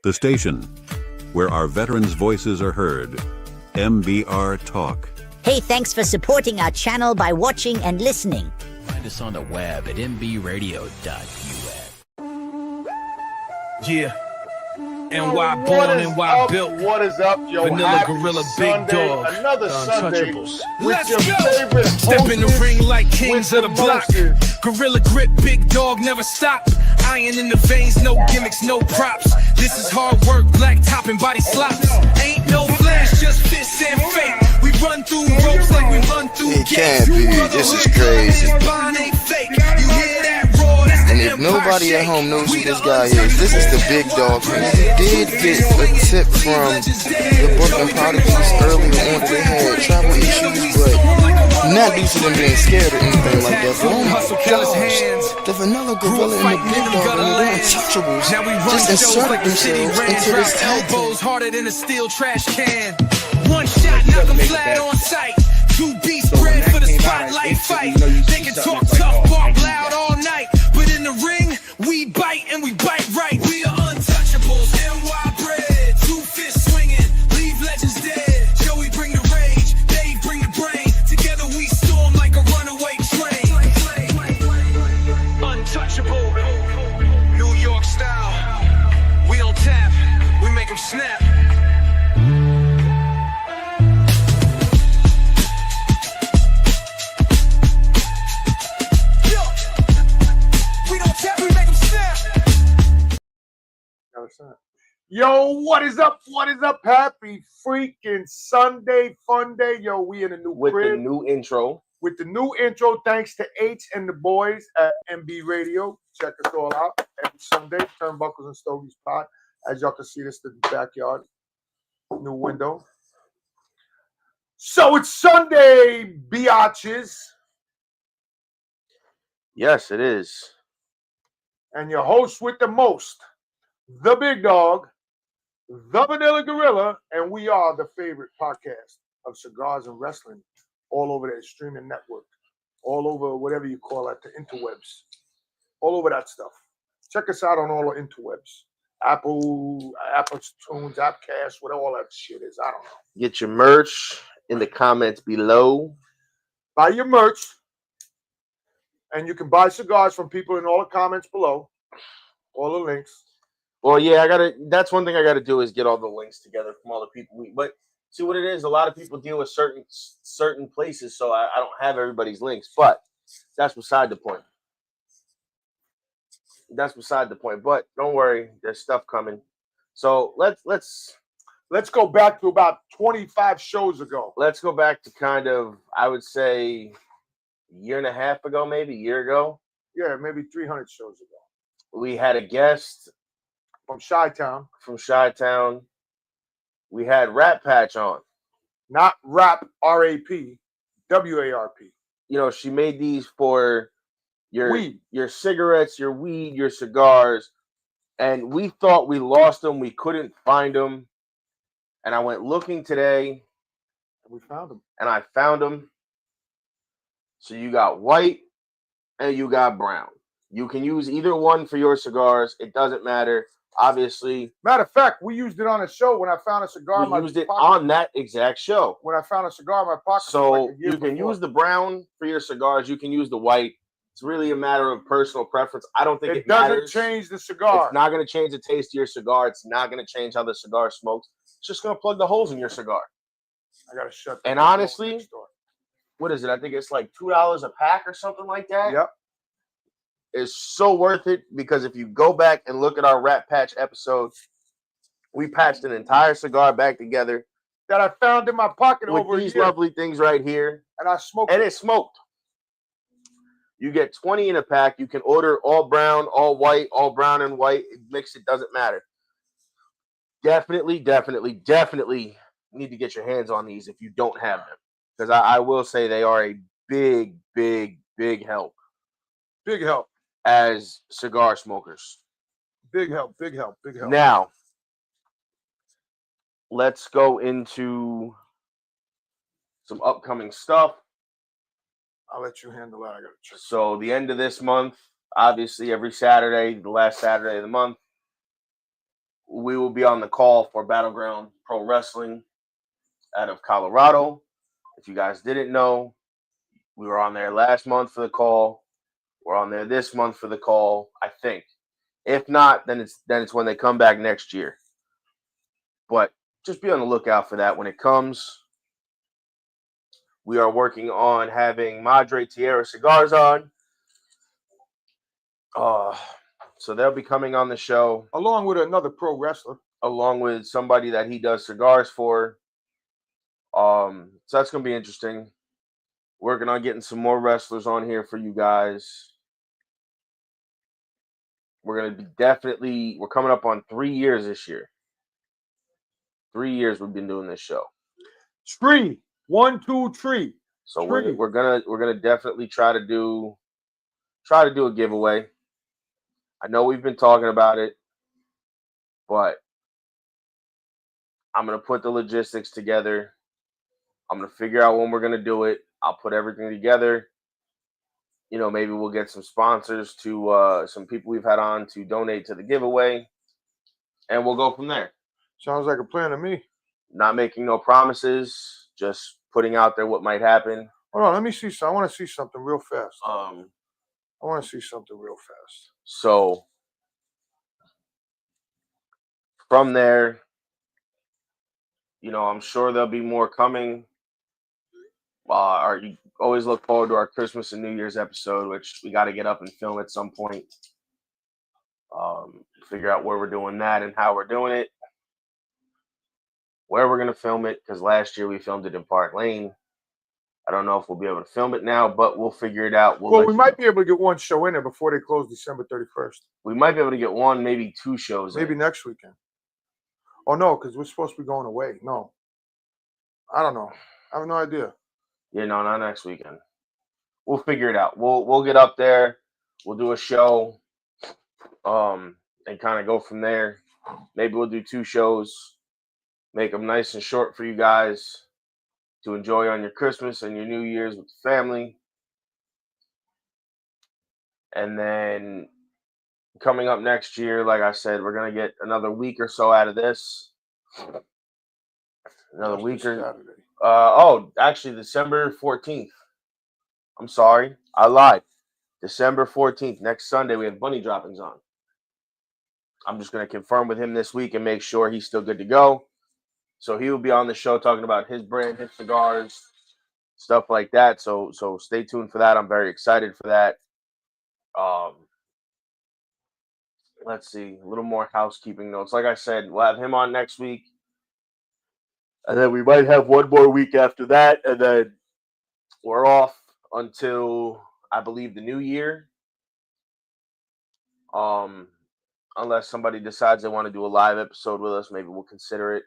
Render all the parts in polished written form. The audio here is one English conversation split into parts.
The station where our veterans' voices are heard. MBR Talk. Hey, thanks for supporting our channel by watching and listening. Find us on the web at mbradio.us. Yeah. NY born, NY built. What is up, yo? Vanilla Happy Gorilla, Sunday, Big Dog. Another Sunday Untouchables. with Let's your go. favorite Step in the hostess ring like kings with of the block. mostest. Gorilla grip, big dog, never stop. Iron in the veins, no gimmicks, no props. This is hard work, black top and body slops. Ain't no flash, just fists and fake. We run through ropes like we run through It gates. can't be. This is crazy. And if nobody at home knows who this guy is, this is the big dog. And he did get a tip from the Brooklyn Prodigies earlier on that they had travel issues, but not due to them being scared or anything like that. But oh my gosh, the Vanilla Gorilla and the Big Dog and the Untouchables just inserted themselves into this tag team. Elbows harder than a steel trash can. One shot, knock him flat on sight. Two beats bred for the spotlight fight. They can talk tough, bark loud all night, but in the ring, we bite and we bite right. We are untouchables, NY bred. Two fists swinging, leave legends dead. Joey bring the rage, Dave bring the brain. Together we storm like a runaway train. Untouchable, New York style. We don't tap, we make them snap. Yo, what is up? What is up? Happy freaking Sunday, fun day. Yo, we in a new with crib. the new intro. With the new intro, thanks to H and the boys at MB Radio. Check us all out every Sunday. Turnbuckles and Stogies Pod. As y'all can see, this is the backyard. New window. So it's Sunday, biatches. Yes, it is. And your host with the most, the big dog, the Vanilla Gorilla, and we are the favorite podcast of cigars and wrestling all over that streaming network, all over whatever you call it, the interwebs, all over that stuff. Check us out on all the interwebs. Apple Tunes, Appcast, whatever all that shit is. I don't know. Get your merch in the comments below. Buy your merch, and you can buy cigars from people in all the comments below. All the links. Well, yeah, that's one thing I gotta do is get all the links together from all the people. But see what it is, a lot of people deal with certain places, so I don't have everybody's links. But that's beside the point. That's beside the point. But don't worry, there's stuff coming. So let's go back to about 25 shows ago. Let's go back to kind of, I would say, a year and a half ago, maybe a year ago. Yeah, maybe 300 shows ago. We had a guest from Chi-Town. We had Rat Patch on. Not rap, R-A-P, W-A-R-P. You know, she made these for your weed, your cigarettes, your weed, your cigars. And we thought we lost them. We couldn't find them. And I went looking today. And we found them. And I found them. So you got white and you got brown. You can use either one for your cigars. It doesn't matter. Obviously. Matter of fact, we used it on a show when I found a cigar in my pocket. We used it on that exact show. When I found a cigar in my pocket. So like you can use the brown for your cigars. You can use the white. It's really a matter of personal preference. I don't think it doesn't change the cigar. It's not going to change the taste of your cigar. It's not going to change how the cigar smokes. It's just going to plug the holes in your cigar. I got to shut. And honestly, what is it? I think it's like $2 a pack or something like that. Yep. It's so worth it because if you go back and look at our Rat Patch episode, we patched an entire cigar back together that I found in my pocket with over these here. Lovely things right here. And I smoked and it smoked. You get 20 in a pack. You can order all brown, all white, all brown and white. Mix it, doesn't matter. Definitely need to get your hands on these if you don't have them. Because I will say they are a big help. Big help. As cigar smokers. Big help. Now, let's go into some upcoming stuff. I'll let you handle that. I got to check. So the end of this month, obviously every Saturday, the last Saturday of the month, we will be on the call for Battleground Pro Wrestling out of Colorado. If you guys didn't know, we were on there last month for the call. We're on there this month for the call, I think. If not, then it's when they come back next year. But just be on the lookout for that when it comes. We are working on having Madre Tierra Cigars on. So they'll be coming on the show. Along with another pro wrestler. Along with somebody that he does cigars for. So that's going to be interesting. Working on getting some more wrestlers on here for you guys. We're going to be we're coming up on 3 years this year. 3 years we've been doing this show. 3, 1, 2, 3. So we're gonna definitely try to do a giveaway. I know we've been talking about it, but I'm gonna put the logistics together. I'm gonna figure out when we're gonna do it. I'll put everything together. You know, maybe we'll get some sponsors to some people we've had on to donate to the giveaway, and we'll go from there. Sounds like a plan to me. Not making no promises, just putting out there what might happen. Hold on, let me see. I want to see something real fast. I want to see something real fast. So from there, you know, I'm sure there'll be more coming. You always look forward to our Christmas and New Year's episode, which we got to get up and film at some point. Figure out where we're doing that and how we're doing it. Where we're going to film it, because last year we filmed it in Park Lane. I don't know if we'll be able to film it now, but we'll figure it out. Well, we might be able to get one show in there before they close December 31st. We might be able to get one, maybe 2 shows maybe next weekend. Oh, no, because we're supposed to be going away. No. I don't know. I have no idea. Yeah, no, not next weekend. We'll figure it out. We'll get up there. We'll do a show and kind of go from there. Maybe we'll do 2 shows. Make them nice and short for you guys to enjoy on your Christmas and your New Year's with the family. And then coming up next year, like I said, we're going to get another week or so out of this. Another week or actually December 14th. I'm sorry, I lied. December 14th, next Sunday, we have bunny droppings on. I'm just going to confirm with him this week and make sure he's still good to go. So he will be on the show talking about his brand, his cigars, stuff like that. So stay tuned for that. I'm very excited for that. Let's see, a little more housekeeping notes. Like I said, we'll have him on next week. And then we might have one more week after that. And then we're off until, I believe, the new year. Unless somebody decides they want to do a live episode with us, maybe we'll consider it.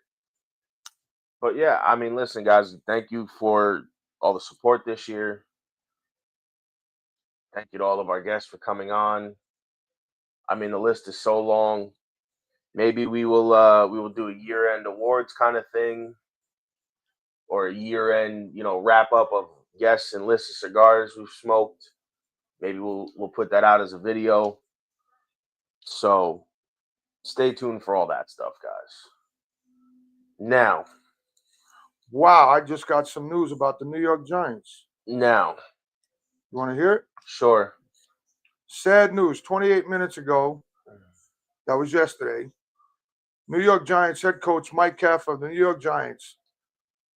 But yeah, I mean, listen, guys, thank you for all the support this year. Thank you to all of our guests for coming on. I mean, the list is so long. Maybe we will do a year-end awards kind of thing, or a year-end, wrap up of guests and list of cigars we've smoked. Maybe we'll put that out as a video. So stay tuned for all that stuff, guys. Now. Wow, I just got some news about the New York Giants. Now. You want to hear it? Sure. Sad news. 28 minutes ago, that was yesterday, New York Giants head coach Mike Kafka of the New York Giants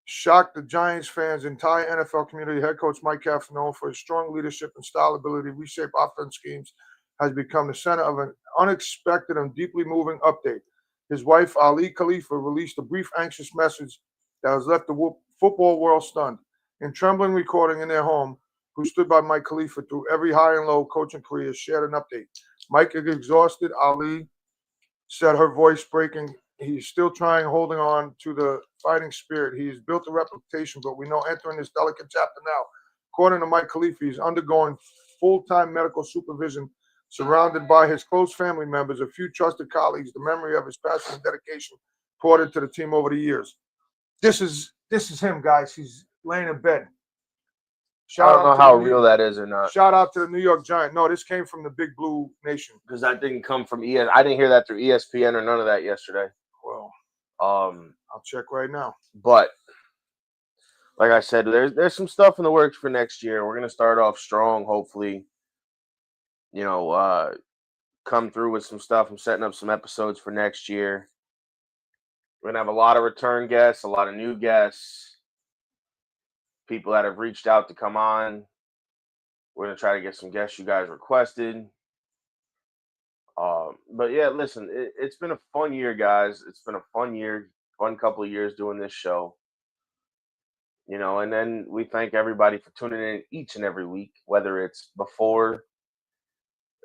shocked the Giants fans' entire NFL community. Head coach Mike Kafka, known for his strong leadership and style ability to reshape offense schemes, has become the center of an unexpected and deeply moving update. His wife, Ali Khalifa, released a brief, anxious message that has left the football world stunned. In trembling recording in their home, who stood by Mike Khalifa through every high and low coaching career, shared an update. Mike is exhausted, Ali said, her voice breaking. He's still trying, holding on to the fighting spirit. He's built a reputation, but we know entering this delicate chapter now. According to Mike Khalifa, he's undergoing full-time medical supervision, surrounded by his close family members, a few trusted colleagues, the memory of his passion and dedication poured into the team over the years. This is him, guys. He's laying in bed, I don't know out to how the real that is or not. Shout out to the New York Giants. No, this came from the Big Blue Nation. Because that didn't come from ES. I didn't hear that through ESPN or none of that yesterday. Well, I'll check right now. But like I said, there's some stuff in the works for next year. We're gonna start off strong, hopefully. You know, come through with some stuff. I'm setting up some episodes for next year. We're gonna have a lot of return guests, a lot of new guests, people that have reached out to come on. We're gonna try to get some guests you guys requested. But yeah, listen, it's been a fun year, guys. It's been a fun year, fun couple of years doing this show. You know, and then we thank everybody for tuning in each and every week, whether it's before,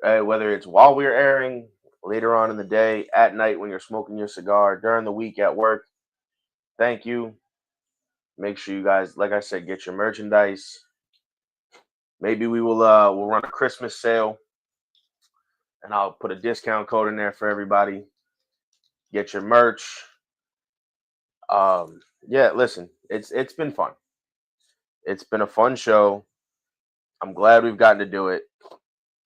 whether it's while we're airing, later on in the day, at night when you're smoking your cigar, during the week at work. Thank you. Make sure you guys, like I said, get your merchandise. Maybe we'll run a Christmas sale, and I'll put a discount code in there for everybody. Get your merch. Yeah, listen, it's been fun. It's been a fun show. I'm glad we've gotten to do it.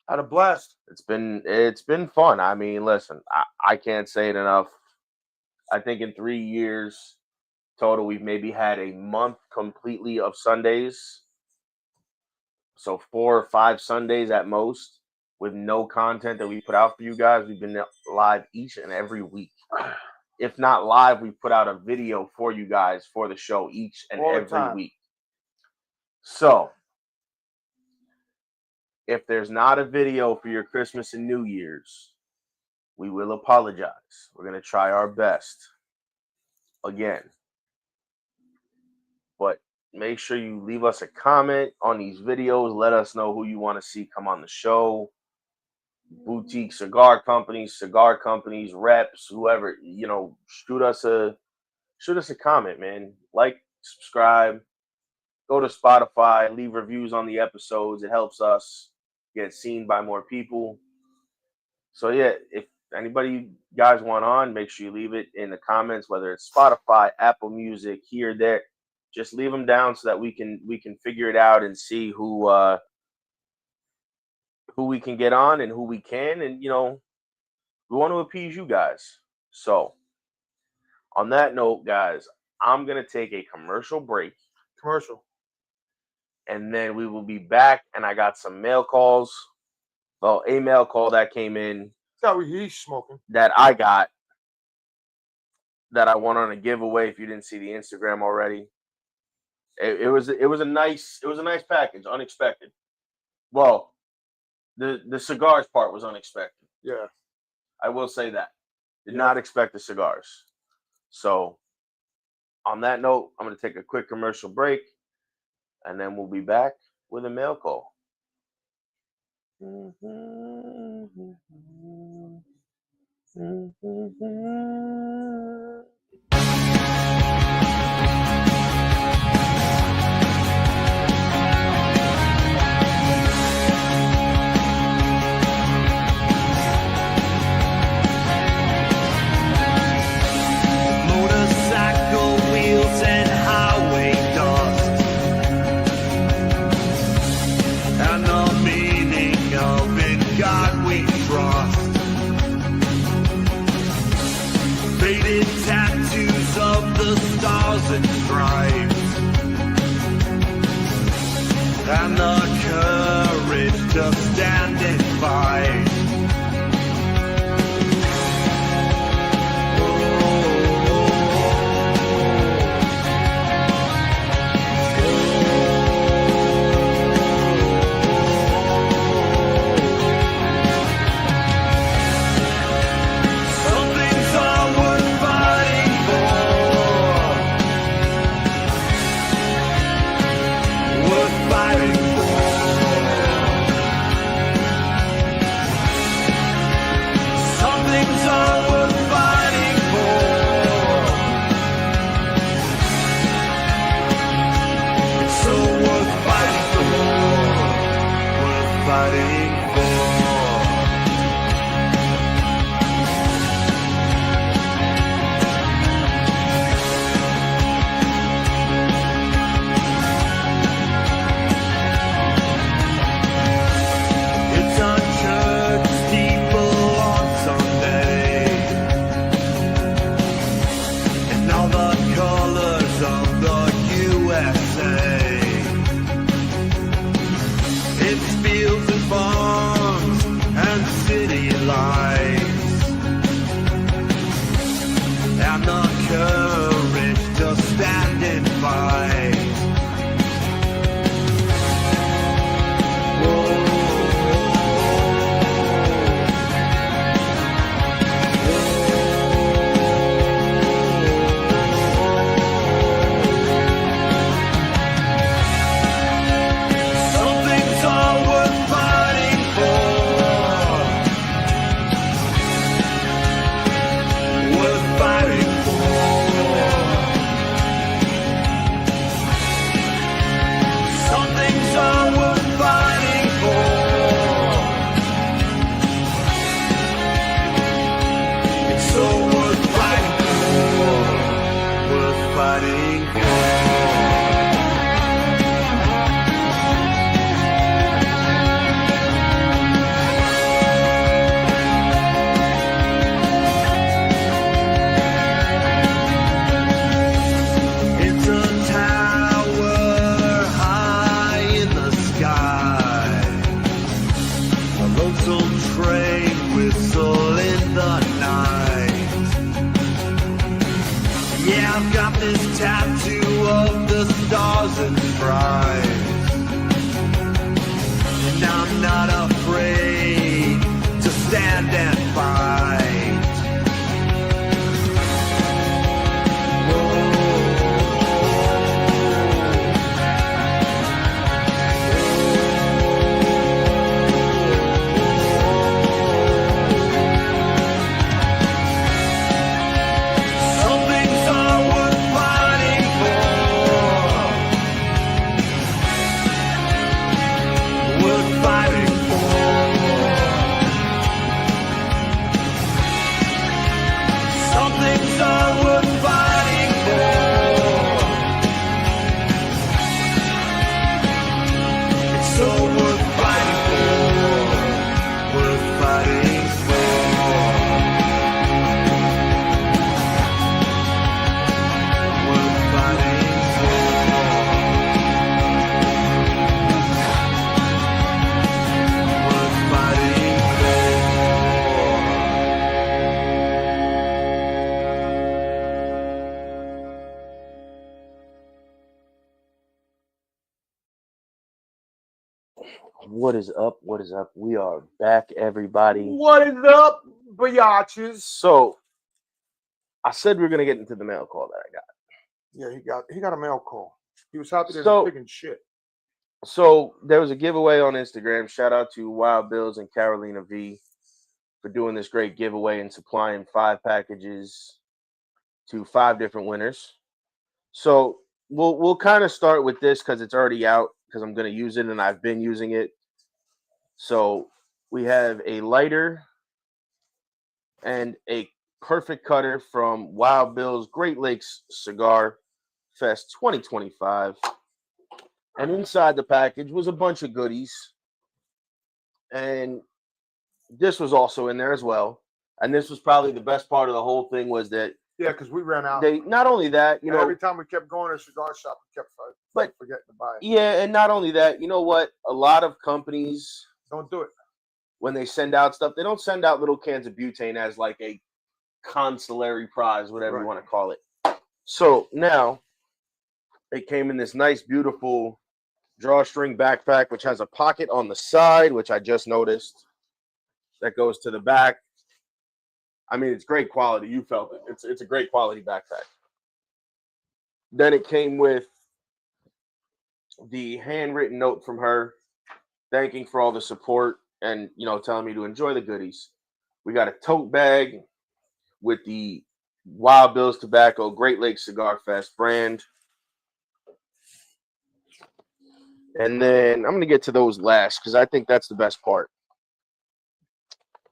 Had a blast. It's been fun. I mean, listen, I can't say it enough. I think in 3 years total, we've maybe had a month completely of Sundays. So 4 or 5 Sundays at most with no content that we put out for you guys. We've been live each and every week. If not live, we put out a video for you guys for the show each and every week. So if there's not a video for your Christmas and New Year's, we will apologize. We're going to try our best again. But make sure you leave us a comment on these videos. Let us know who you want to see come on the show. Boutique cigar companies, reps, whoever, you know, shoot us a comment, man. Like, subscribe, go to Spotify, leave reviews on the episodes. It helps us get seen by more people. So yeah, if anybody you guys want on, make sure you leave it in the comments, whether it's Spotify, Apple Music, here, there. Just leave them down so that we can figure it out and see who we can get on and who we can. And, you know, we want to appease you guys. So on that note, guys, I'm going to take a commercial break. And then we will be back. And I got some mail calls. Well, a mail call that came in. He's smoking. That I got. That I won on a giveaway. If you didn't see the Instagram already. It was a nice package. Unexpected. Well, the cigars part was unexpected. Yeah. I will say that. Did not expect the cigars. So, on that note, I'm going to take a quick commercial break, and then we'll be back with a mail call. And stripes, and the courage to stand and fight. Yeah, I've got this tattoo of the stars and stripes, and I'm not afraid to stand and fight. What is up? What is up? We are back, everybody. What is up, biatches? So, I said we are gonna get into the mail call that I got. Yeah, he got a mail call. He was happy to So- picking shit. So there was a giveaway on Instagram. Shout out to Wild Bills and Carolina V for doing this great giveaway and supplying 5 packages to 5 different winners. So we'll kind of start with this because it's already out because I'm going to use it and I've been using it. So we have a lighter and a perfect cutter from Wild Bill's Great Lakes Cigar Fest 2025. And inside the package was a bunch of goodies. And this was also in there as well. And this was probably the best part of the whole thing was that Yeah, because we ran out. they not only that, you know, Every time we kept going to a cigar shop, we kept forgetting to buy it. yeah, and not only that, you know what? A lot of companies, Don't do it. when they send out stuff, they don't send out little cans of butane as like a consolatory prize, whatever you Right. want to call it. So now it came in this nice, beautiful drawstring backpack, which has a pocket on the side, which I just noticed. That goes to the back. I mean, it's great quality. You felt it. It's a great quality backpack. Then it came with the handwritten note from her, thanking for all the support and, you know, telling me to enjoy the goodies. We got a tote bag with the Wild Bill's Tobacco Great Lakes Cigar Fest brand. And then I'm going to get to those last because I think that's the best part.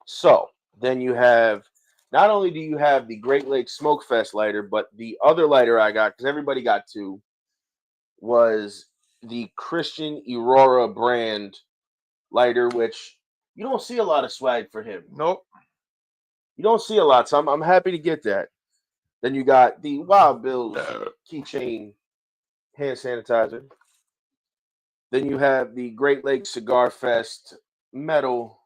So then you have, not only do you have the Great Lakes Smoke Fest lighter, but the other lighter I got, because everybody got 2, was the Christian Aurora brand lighter, which you don't see a lot of swag for him. Nope. You don't see a lot, so I'm happy to get that. Then you got the Wild Bill's keychain hand sanitizer. Then you have the Great Lakes Cigar Fest metal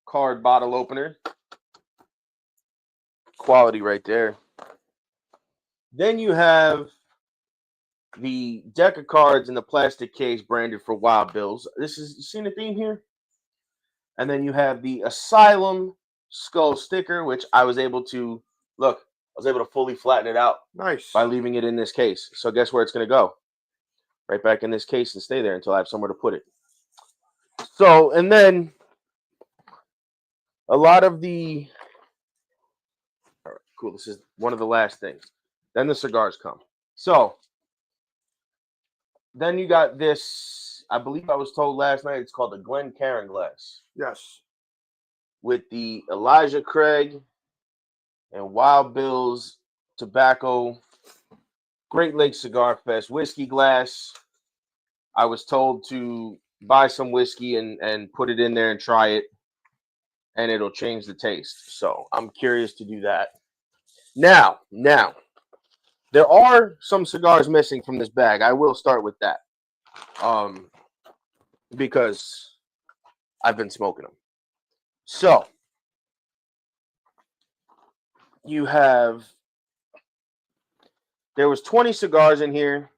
card bottle opener. Quality right there. Then you have the deck of cards in the plastic case branded for Wild Bills. This is, you seen the theme here? And then you have the Asylum skull sticker, which I was able to, look, I was able to fully flatten it out Nice. by leaving it in this case. So guess where it's going to go? Right back in this case and stay there until I have somewhere to put it. So, and then a lot of the, all right, cool. This is one of the last things. Then the cigars come. So then you got this, I believe I was told last night, it's called the Glen Cairn glass Yes. with the Elijah Craig and Wild Bill's Tobacco Great Lakes Cigar Fest whiskey glass. I was told to buy some whiskey and put it in there and try it, and it'll change the taste. So I'm curious to do that. Now, there are some cigars missing from this bag. I will start with that, because I've been smoking them. So you have There was 20 cigars in here.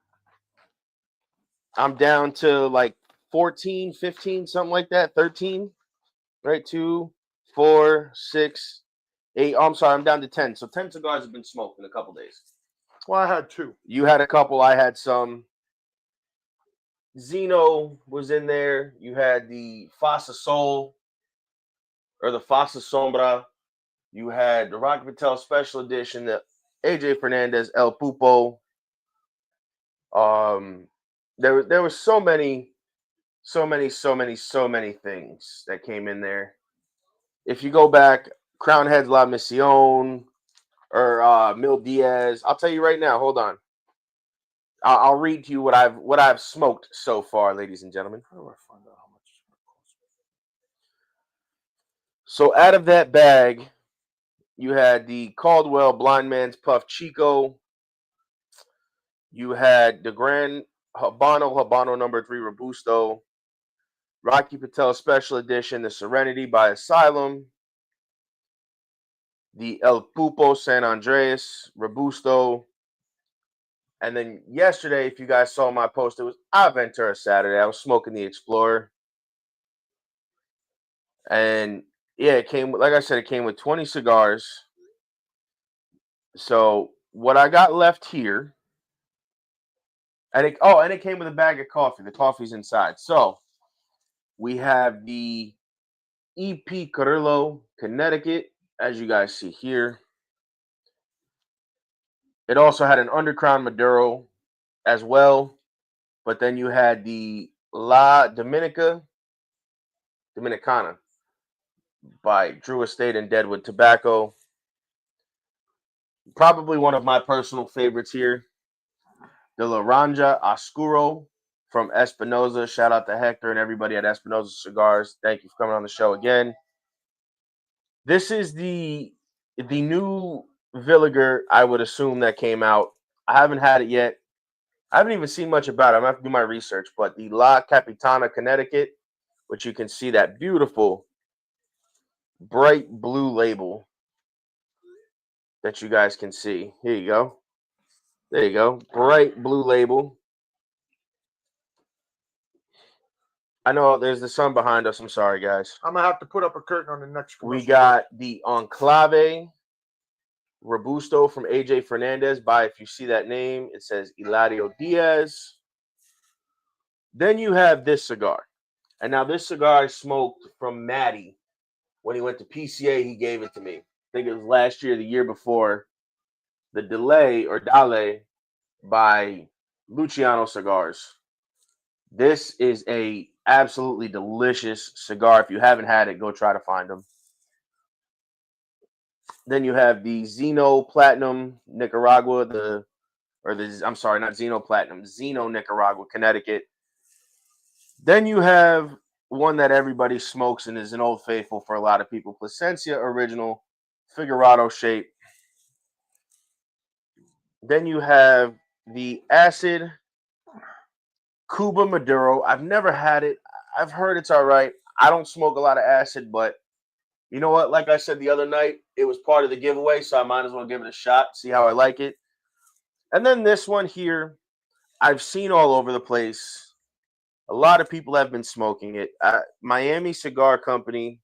I'm down to like 14, 15, something like that. 13, right? 2, 4, 6, 8. Oh, I'm sorry. I'm down to 10. So 10 cigars have been smoked in a couple days. Well, I had 2. You had a couple. I had some. Zeno was in there. You had the Fossa Sol or the Fossa Sombra. You had the Rocky Patel Special Edition, the AJ Fernandez El Pupo. There was so many things that came in there. If you go back, Crown Heads La Mission or Mil Diaz, I'll tell you right now. Hold on, I'll read to you what I've smoked so far, ladies and gentlemen. How do I find out how much it's going to cost me? So out of that bag, you had the Caldwell Blind Man's Puff Chico. You had the Grand Habano number 3 Robusto. Rocky Patel Special Edition, the Serenity by Asylum. The El Pupo San Andreas Robusto. And then yesterday, if you guys saw my post, it was Aventura Saturday. I was smoking the Explorer. And yeah, it came, like I said, it came with 20 cigars. So what I got left here, and it came with a bag of coffee. The coffee's inside. So we have the EP Carrillo, Connecticut, as you guys see here. It also had an Undercrown Maduro as well. But then you had the La Dominicana by Drew Estate and Deadwood Tobacco. Probably one of my personal favorites here. The Laranja Oscuro from Espinosa. Shout out to Hector and everybody at Espinosa Cigars. Thank you for coming on the show again. This is the new Villiger, I would assume, that came out. I haven't had it yet. I haven't even seen much about it. I'm going to have to do my research. But the La Capitana, Connecticut, which you can see that beautiful bright blue label that you guys can see. Here you go. There you go. Bright blue label. I know there's the sun behind us. I'm sorry, guys. I'm going to have to put up a curtain on the next commercial. We got the Enclave Robusto from AJ Fernandez by, if you see that name, it says Eladio Diaz. Then you have this cigar. And now this cigar I smoked from Matty. When he went to PCA, he gave it to me. I think it was last year, the year before. The Dale by Luciano Cigars. This is a absolutely delicious cigar. If you haven't had it, go try to find them. Then you have the Zeno Platinum Nicaragua, not Zeno Platinum, Zeno Nicaragua, Connecticut. Then you have one that everybody smokes and is an old faithful for a lot of people, Plasencia Original, Figurado shape. Then you have the Acid Cuba Maduro. I've never had it. I've heard it's all right. I don't smoke a lot of acid, but you know what? Like I said the other night, it was part of the giveaway, so I might as well give it a shot, see how I like it. And then this one here, I've seen all over the place. A lot of people have been smoking it. Miami Cigar Company,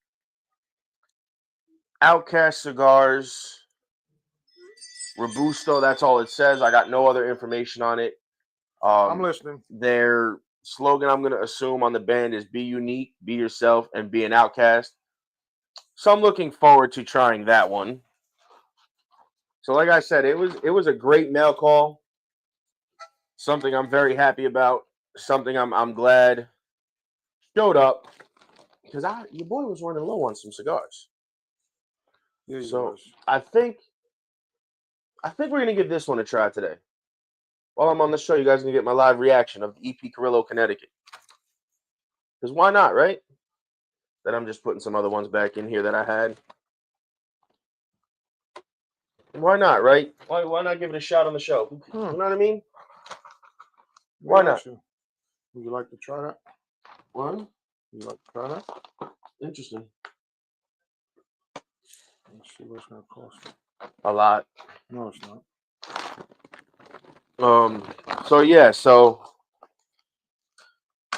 Outcast Cigars, Robusto, that's all it says. I got no other information on it. I'm listening. Their slogan, I'm going to assume, on the band is be unique, be yourself, and be an outcast. So I'm looking forward to trying that one. So like I said, it was a great mail call. Something I'm very happy about. Something I'm glad showed up. Because your boy was running low on some cigars. Yeah, so I think we're going to give this one a try today. While I'm on the show, you guys are going to get my live reaction of the EP Carrillo, Connecticut. Because why not, right? Then I'm just putting some other ones back in here that I had. Why not, right? Why not give it a shot on the show? You know what I mean? Why not? Would you like to try that? What? Would you like to try that? Interesting. Let's see what it's going to cost. A lot. No, it's not. So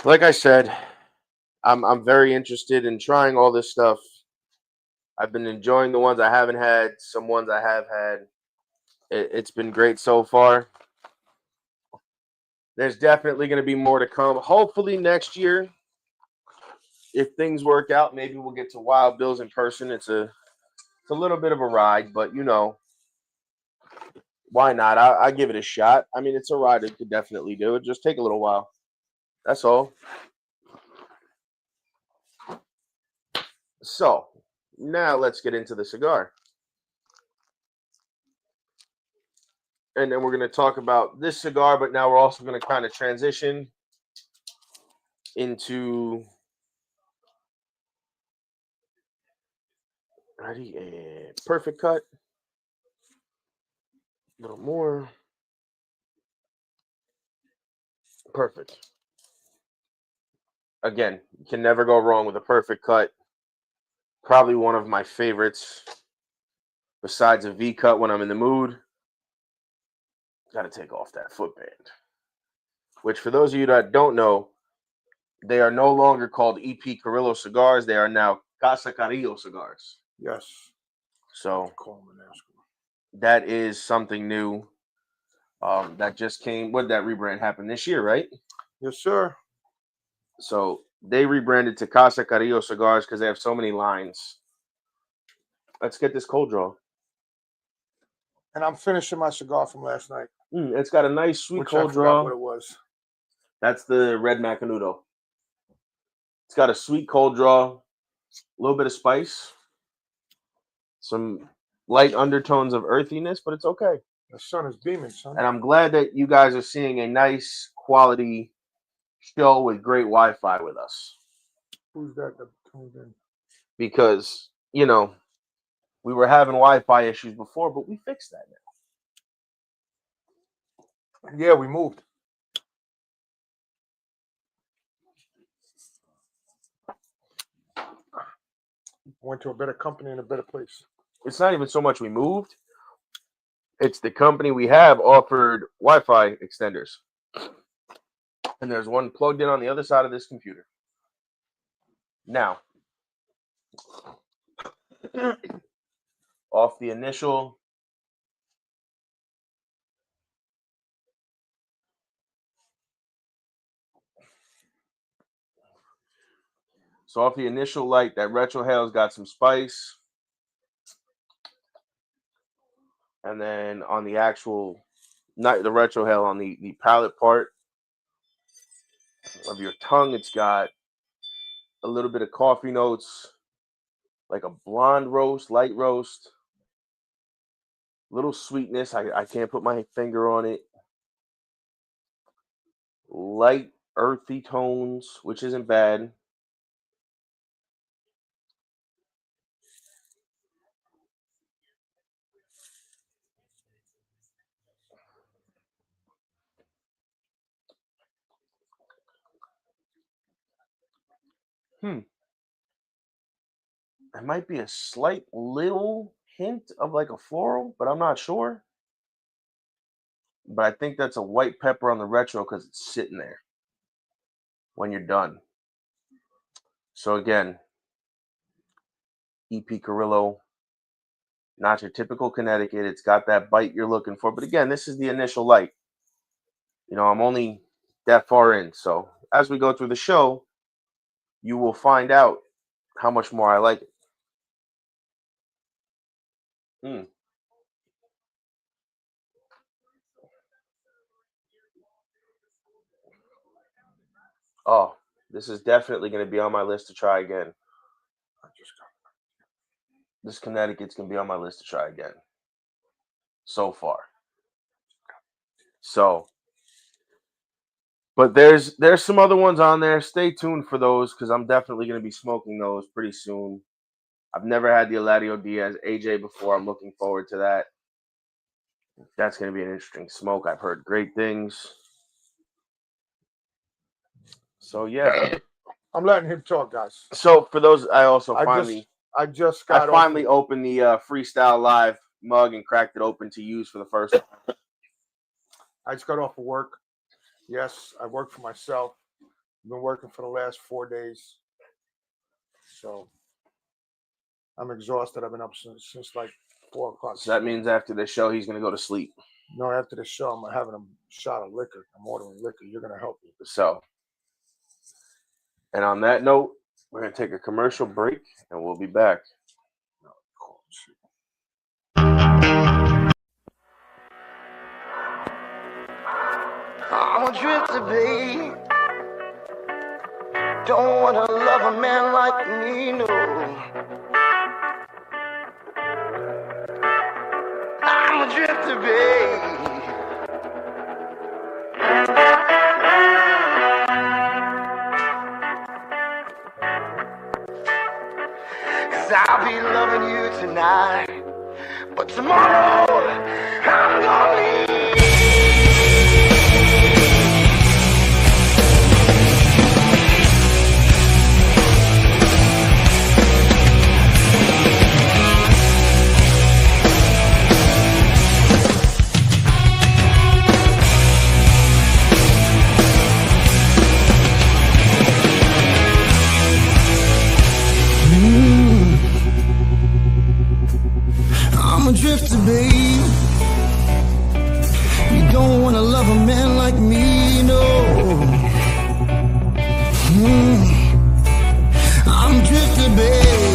like I said, I'm very interested in trying all this stuff. I've been enjoying the ones I haven't had, some ones I have had. It's been great so far. There's definitely going to be more to come. Hopefully next year, if things work out, maybe we'll get to Wild Bill's in person. It's a little bit of a ride, but why not? I give it a shot. I mean, it's a ride. It could definitely do it. Just take a little while. That's all. So now let's get into the cigar. And then we're going to talk about this cigar, but now we're also going to kind of transition into a perfect cut. A little more. Perfect. Again, you can never go wrong with a perfect cut. Probably one of my favorites. Besides a V cut when I'm in the mood. Got to take off that footband. Which, for those of you that don't know, they are no longer called EP Carrillo cigars. They are now Casa Carrillo cigars. Yes. So that is something new. That just came. What that rebrand happened this year, right? Yes, sir. So they rebranded to Casa Carrillo cigars because they have so many lines. Let's get this cold draw. And I'm finishing my cigar from last night. It's got a nice sweet Which cold I draw. forgot what it was. That's the red Macanudo. It's got a sweet cold draw, a little bit of spice, some light undertones of earthiness, but it's okay. The sun is beaming, son. And I'm glad that you guys are seeing a nice quality show with great Wi-Fi with us. Who's that comes in? Because, we were having Wi-Fi issues before, but we fixed that now. Yeah, we moved. Went to a better company in a better place. It's not even so much we moved. It's the company we have offered Wi-Fi extenders. And there's one plugged in on the other side of this computer. Now, off the initial light, that retrohale's got some spice. And then on the actual, not the retrohale, on the palate part of your tongue, it's got a little bit of coffee notes, like a blonde roast, light roast, little sweetness. I can't put my finger on it. Light earthy tones, which isn't bad. There might be a slight little hint of like a floral, but I'm not sure. But I think that's a white pepper on the retro because it's sitting there when you're done. So again, EP Carrillo, not your typical Connecticut. It's got that bite you're looking for. But again, this is the initial light. I'm only that far in. So as we go through the show, you will find out how much more I like it. Oh, this is definitely going to be on my list to try again. This Connecticut's going to be on my list to try again. So far. So, but there's some other ones on there. Stay tuned for those because I'm definitely going to be smoking those pretty soon. I've never had the Eladio Diaz AJ before. I'm looking forward to that. That's going to be an interesting smoke. I've heard great things. So, yeah. I'm letting him talk, guys. So, for those, I finally opened the Freestyle Live mug and cracked it open to use for the first time. I just got off of work. Yes, I work for myself. I've been working for the last 4 days. So I'm exhausted. I've been up since like 4 o'clock. So that means after the show, he's going to go to sleep. No, after the show, I'm having a shot of liquor. I'm ordering liquor. You're going to help me. So, and on that note, we're going to take a commercial break, and we'll be back. I'm a drifter, babe. Don't wanna love a man like me, no. I'm a drifter, babe. 'Cause I'll be loving you tonight, but tomorrow I'm gonna leave. I'm a drifter, babe. You don't wanna love a man like me, no. I'm a drifter, babe.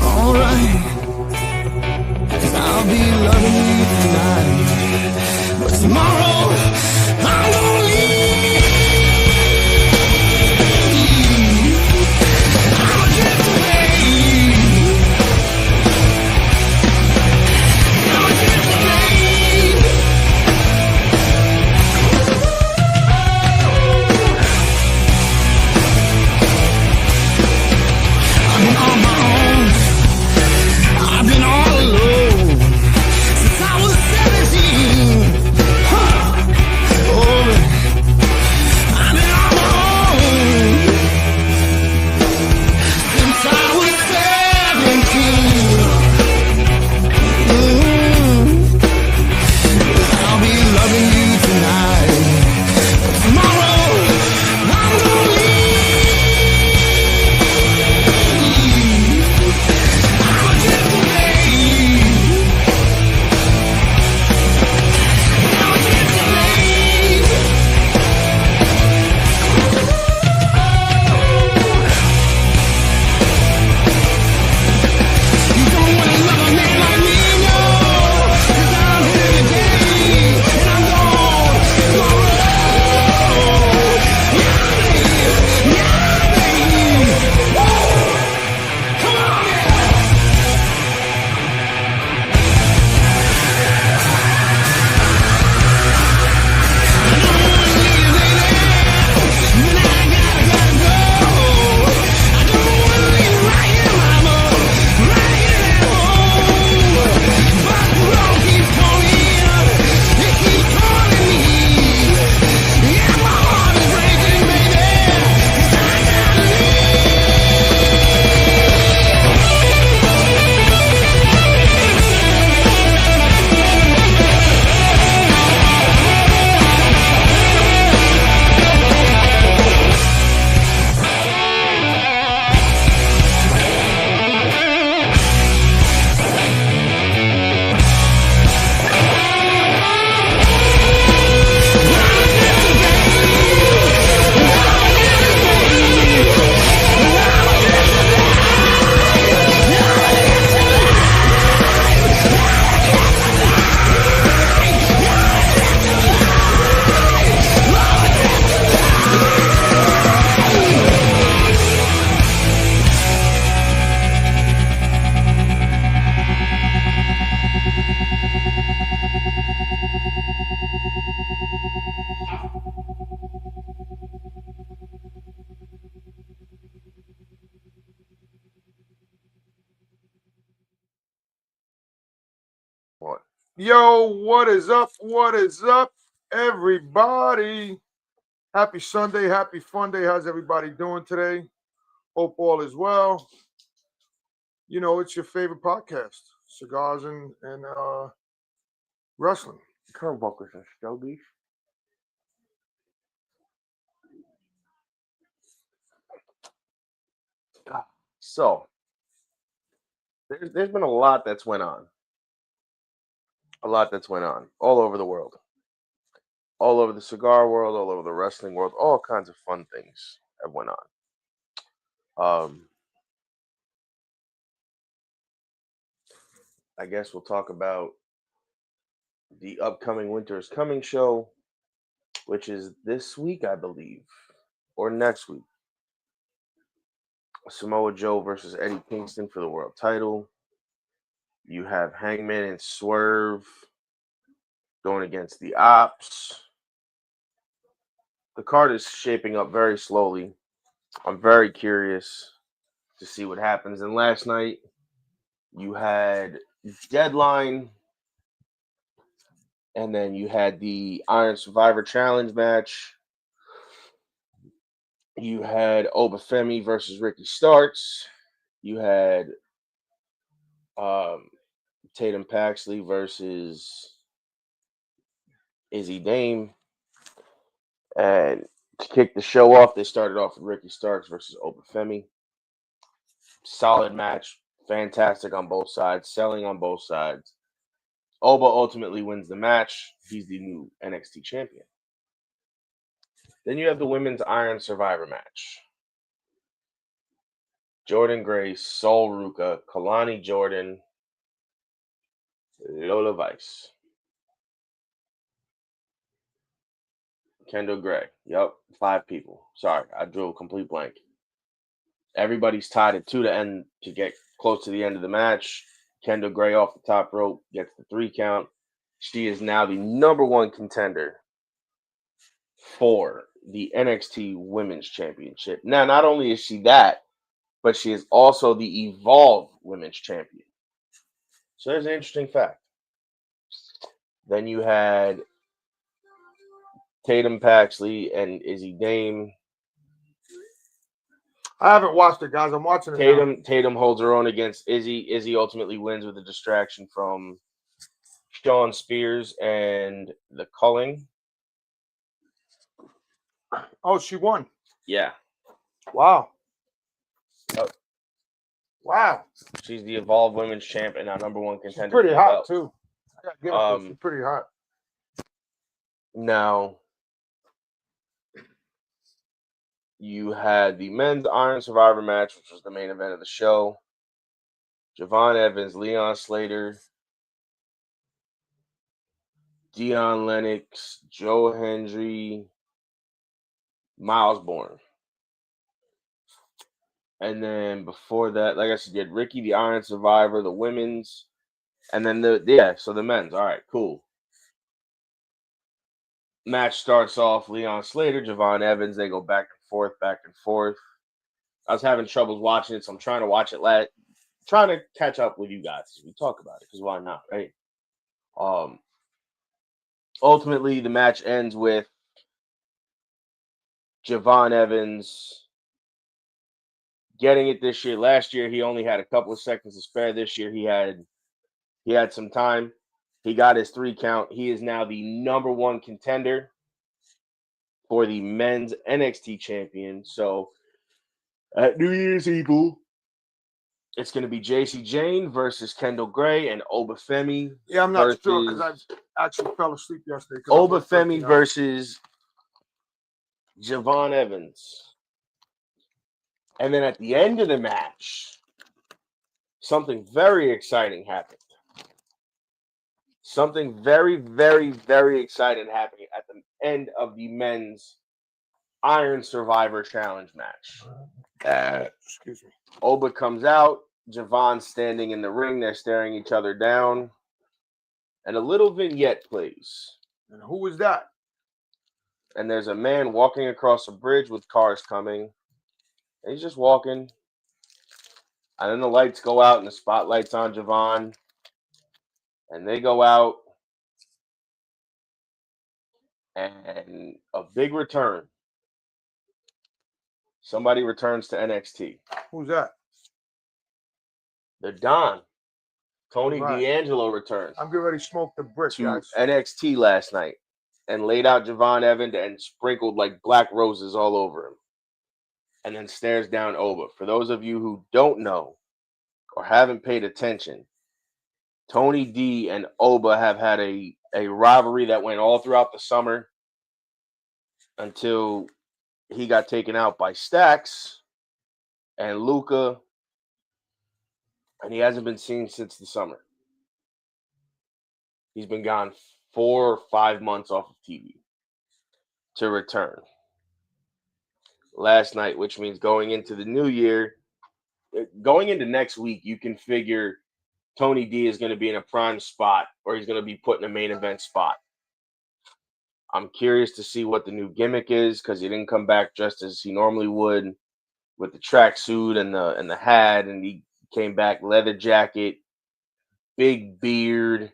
Alright, 'cause I'll be loving you tonight, but tomorrow I'm gonna leave. Yo, what is up? What is up, everybody? Happy Sunday, happy fun day. How's everybody doing today? Hope all is well. You know, it's your favorite podcast, Cigars and Wrestling. Turnbuckles and Stogies. So there's been a lot that's went on. A lot that's went on all over the world. All over the cigar world, all over the wrestling world, all kinds of fun things have went on. I guess we'll talk about the upcoming Winter is Coming show, which is this week, I believe, or next week. Samoa Joe versus Eddie Kingston for the world title. You have Hangman and Swerve going against the Ops. The card is shaping up very slowly. I'm very curious to see what happens. And last night, you had Deadline, and then you had the Iron Survivor Challenge match. You had Obafemi versus Ricky Starks. You had Tatum Paxley versus Izzy Dame. And to kick the show off, they started off with Ricky Starks versus Obafemi. Solid match. Fantastic on both sides. Selling on both sides. Oba ultimately wins the match. He's the new NXT champion. Then you have the women's Iron Survivor match. Jordan Grace, Sol Ruka, Kalani Jordan, Lola Vice. Kendall Gray. Yep, 5 people. Sorry, I drew a complete blank. Everybody's tied at 2 to end to get close to the end of the match. Kendall Gray off the top rope gets the 3 count. She is now the number 1 contender for the NXT Women's Championship. Now, not only is she that, but she is also the Evolve Women's Champion. So there's an interesting fact. Then you had Tatum Paxley and Izzy Dame. I haven't watched it, guys. I'm watching it now. Tatum holds her own against Izzy. Izzy ultimately wins with a distraction from Sean Spears and the Culling. Oh, she won. Yeah. Wow. Yep. Wow. She's the Evolve Women's Champ and our number 1 contender. She's pretty hot, too. I gotta give it to her. She's pretty hot. Now, you had the men's Iron Survivor match, which was the main event of the show. Javon Evans, Leon Slater, Dion Lennox, Joe Hendry, Miles Bourne. And then before that, like I said, you had Ricky, the Iron Survivor, the women's, and then the men's. All right, cool. Match starts off Leon Slater, Javon Evans. They go back and forth, back and forth. I was having troubles watching it, so I'm trying to watch it trying to catch up with you guys as we talk about it, because why not, right? Ultimately, the match ends with Javon Evans getting it this year. Last year, he only had a couple of seconds to spare. This year, he had some time. He got his 3 count. He is now the number 1 contender for the men's NXT champion. So at New Year's Eve, it's going to be JC Jane versus Kendall Gray and Obafemi. Yeah, I'm not sure because I actually fell asleep yesterday. Obafemi versus Javon Evans. And then at the end of the match, something very exciting happened. Something very, very, very exciting happening at the end of the men's Iron Survivor Challenge match. Excuse me. Oba comes out. Javon's standing in the ring. They're staring each other down. And a little vignette plays. And who is that? And there's a man walking across a bridge with cars coming. And he's just walking. And then the lights go out and the spotlight's on Javon. And they go out. And a big return. Somebody returns to NXT. Who's that? The Don, Tony Right. D'Angelo returns I'm getting ready to smoke the brick, to guys. NXT last night and laid out Javon Evans and sprinkled like black roses all over him. And then stares down Oba. For those of you who don't know or haven't paid attention, Tony D and Oba have had a rivalry that went all throughout the summer until he got taken out by Stax and Luca, and he hasn't been seen since the summer. He's been gone 4 or 5 months off of TV to return last night, which means going into the new year, going into next week, you can figure Tony D is going to be in a prime spot or he's going to be put in a main event spot. I'm curious to see what the new gimmick is because he didn't come back just as he normally would with the tracksuit and the hat, and he came back leather jacket, big beard,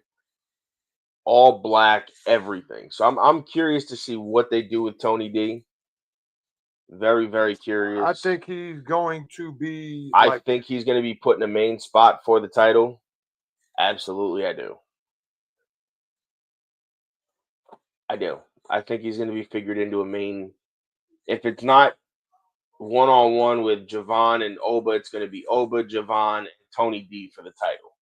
all black, everything. So I'm curious to see what they do with Tony D. Very, very curious. I think he's going to be. I think he's going to be put in a main spot for the title. Absolutely, I do. I think he's going to be figured into a main. If it's not one-on-one with Javon and Oba, it's going to be Oba, Javon, and Tony D for the title.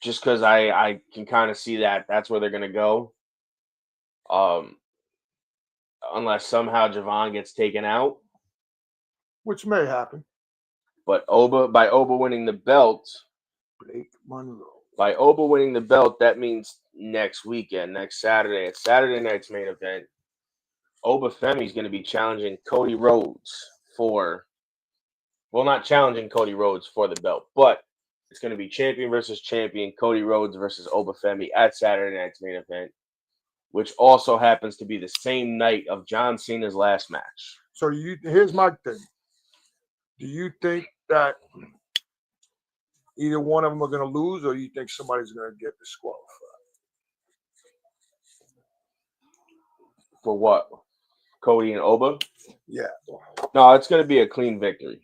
Just because I can kind of see that's where they're going to go. Unless somehow Javon gets taken out. Which may happen. But by Oba winning the belt, Blake Monroe. By Oba winning the belt, that means next weekend, next Saturday, at Saturday night's main event, Oba Femi is going to be challenging Cody Rhodes not challenging Cody Rhodes for the belt, but it's going to be champion versus champion, Cody Rhodes versus Oba Femi at Saturday night's main event, which also happens to be the same night of John Cena's last match. So here's my thing. Do you think that either one of them are going to lose, or you think somebody's going to get disqualified? For what? Cody and Oba? Yeah. No, it's going to be a clean victory.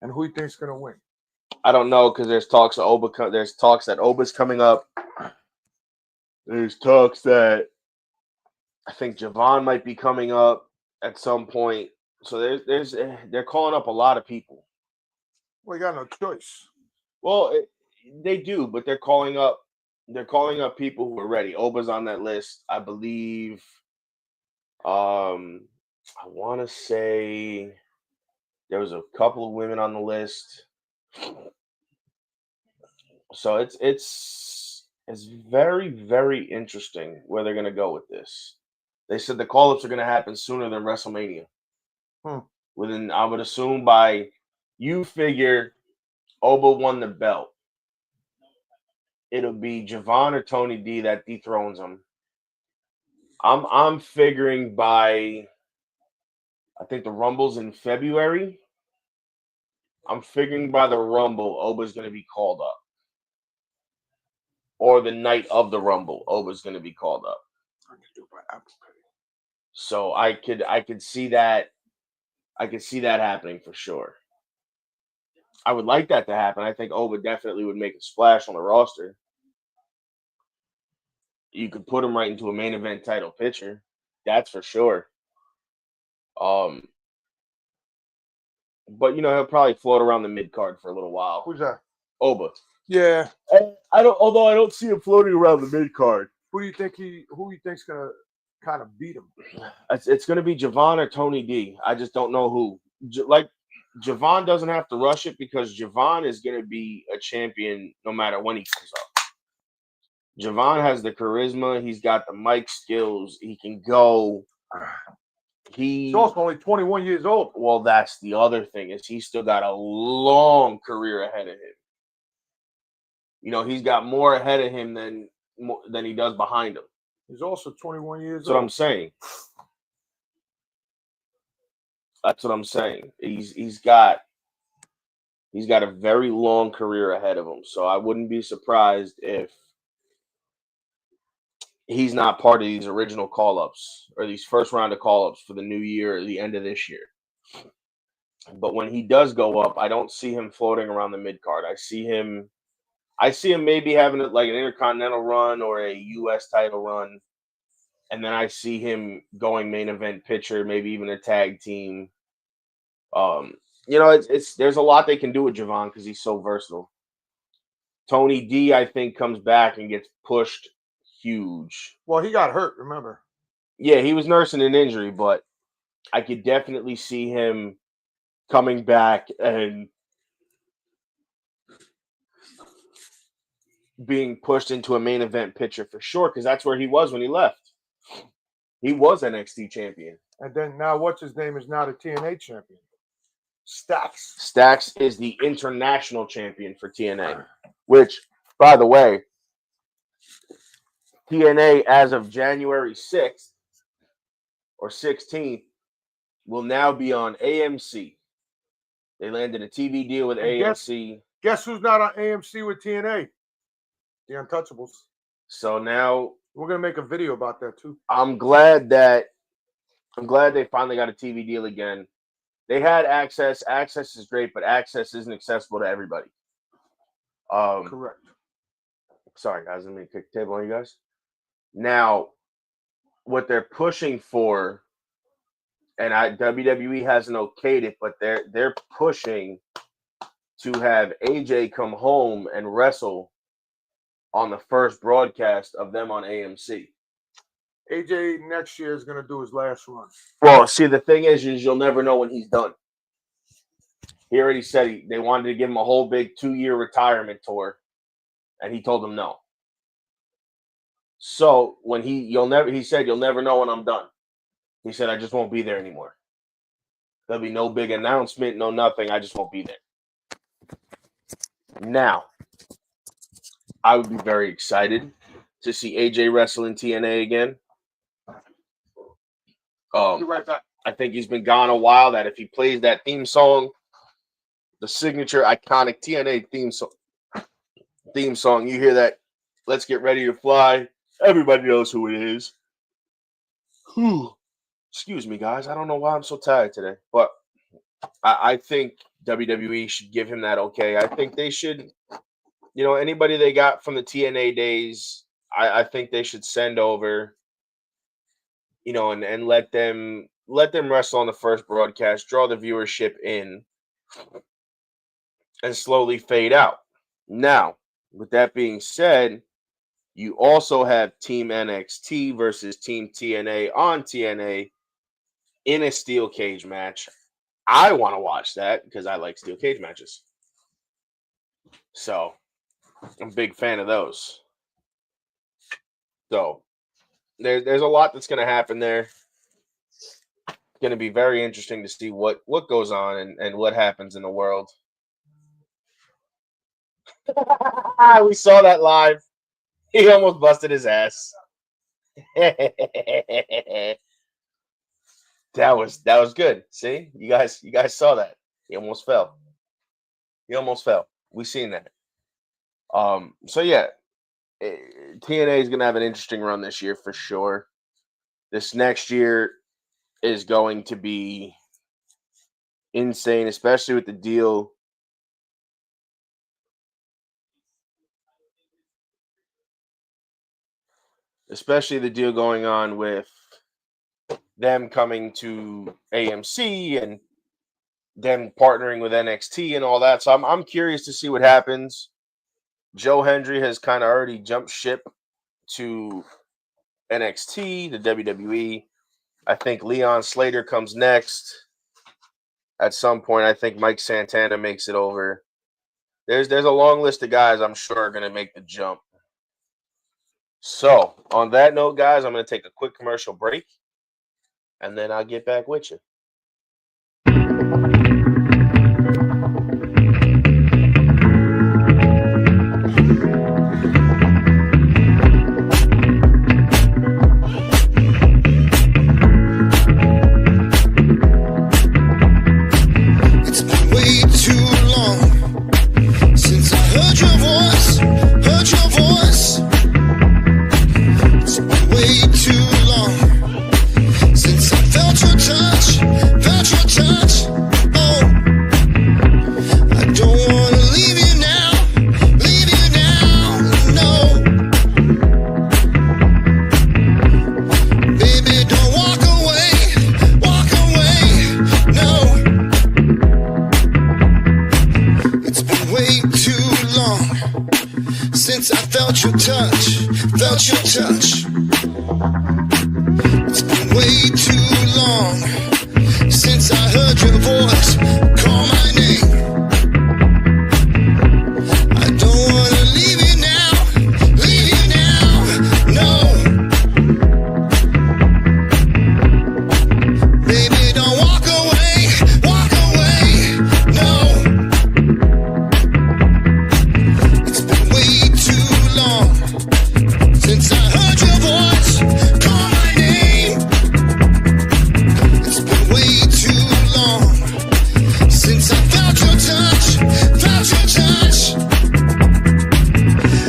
And who you think's going to win? I don't know because there's talks of Oba. There's talks that Oba's coming up. There's talks that I think Javon might be coming up at some point. So they're calling up a lot of people. Well, you got no choice. Well, they do, but they're calling up people who are ready. Oba's on that list, I believe. I want to say there was a couple of women on the list. So it's very, very interesting where they're going to go with this. They said the call-ups are going to happen sooner than WrestleMania. Within, I would assume you figure Oba won the belt. It'll be Javon or Tony D that dethrones him. I'm figuring I think the Rumble's in February. I'm figuring by the Rumble, Oba's going to be called up. Or the night of the Rumble, Oba's going to be called up. I can do it by Apple Pay. So I could see that. I could see that happening for sure. I would like that to happen. I think Oba definitely would make a splash on the roster. You could put him right into a main event title picture. That's for sure. But he'll probably float around the mid card for a little while. Who's that? Oba. Yeah. Although I don't see him floating around the mid card. Who do you think's gonna kind of beat him? It's gonna be Javon or Tony D. I just don't know who. Javon doesn't have to rush it because Javon is gonna be a champion no matter when he comes up. Javon has the charisma. He's got the mic skills. He can go. He's also only 21 years old. Well, that's the other thing is he's still got a long career ahead of him. He's got more ahead of him than he does behind him. He's also 21 years old. That's what I'm saying. That's what I'm saying. He's got a very long career ahead of him. So I wouldn't be surprised if he's not part of these original call-ups or these first round of call-ups for the new year or the end of this year. But when he does go up, I don't see him floating around the mid card. I see him maybe having like an Intercontinental run or a U.S. title run, and then I see him going main event pitcher, maybe even a tag team. There's a lot they can do with Javon because he's so versatile. Tony D, I think, comes back and gets pushed huge. Well, he got hurt, remember? Yeah, he was nursing an injury, but I could definitely see him coming back and being pushed into a main event pitcher for sure, because that's where he was when he left. He was NXT champion. And then now what's his name is now the TNA champion. Stacks. Stacks is the international champion for TNA, which, by the way, TNA as of January 6th or 16th will now be on AMC. They landed a TV deal with AMC. Guess who's not on AMC with TNA? The Untouchables. So now we're gonna make a video about that too. I'm glad they finally got a TV deal again. They had access. Access is great, but access isn't accessible to everybody. Correct. Sorry, guys. Let me kick the table on you guys. Now, what they're pushing for, and WWE hasn't okayed it, but they're pushing to have AJ come home and wrestle on the first broadcast of them on AMC. AJ next year is going to do his last run. Well, see, the thing is you'll never know when he's done. He already said they wanted to give him a whole big 2-year retirement tour, and he told them no. So when he said you'll never know when I'm done. He said I just won't be there anymore. There'll be no big announcement, no nothing. I just won't be there. Now, I would be very excited to see AJ wrestle in TNA again. Be right back. I think he's been gone a while. That if he plays that theme song, the signature iconic TNA theme song, you hear that, "Let's Get Ready to Fly." Everybody knows who it is. Whew. Excuse me, guys. I don't know why I'm so tired today, but I think WWE should give him that okay. I think they should, anybody they got from the TNA days, I think they should send over, and let them wrestle on the first broadcast, draw the viewership in, and slowly fade out. Now, with that being said, you also have Team NXT versus Team TNA on TNA in a steel cage match. I want to watch that because I like steel cage matches. So, I'm a big fan of those. So, there's a lot that's going to happen there. It's going to be very interesting to see what goes on and what happens in the world. We saw that live. He almost busted his ass. That was good. See? You guys saw that. He almost fell. We seen that. So yeah, TNA is going to have an interesting run this year for sure. This next year is going to be insane, especially with the deal. Especially the deal going on with them coming to AMC and them partnering with NXT and all that. So I'm curious to see what happens. Joe Hendry has kind of already jumped ship to NXT, the WWE. I think Leon Slater comes next. At some point, I think Mike Santana makes it over. There's a long list of guys I'm sure are going to make the jump. So, on that note, guys, I'm going to take a quick commercial break, and then I'll get back with you. It's been way too long since I heard your voice. Way too long since I felt your touch. way too long since I felt your touch, felt your touch. It's been way too long since I heard your voice call my name. I don't wanna leave you now, no. Baby, don't walk away, no. It's been way too long since I heard your voice call my name. It's been way too long since I felt your touch, felt your touch.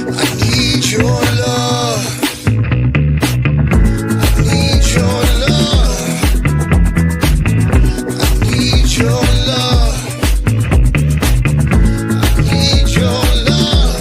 I need your love. I need your love. I need your love. I need your love.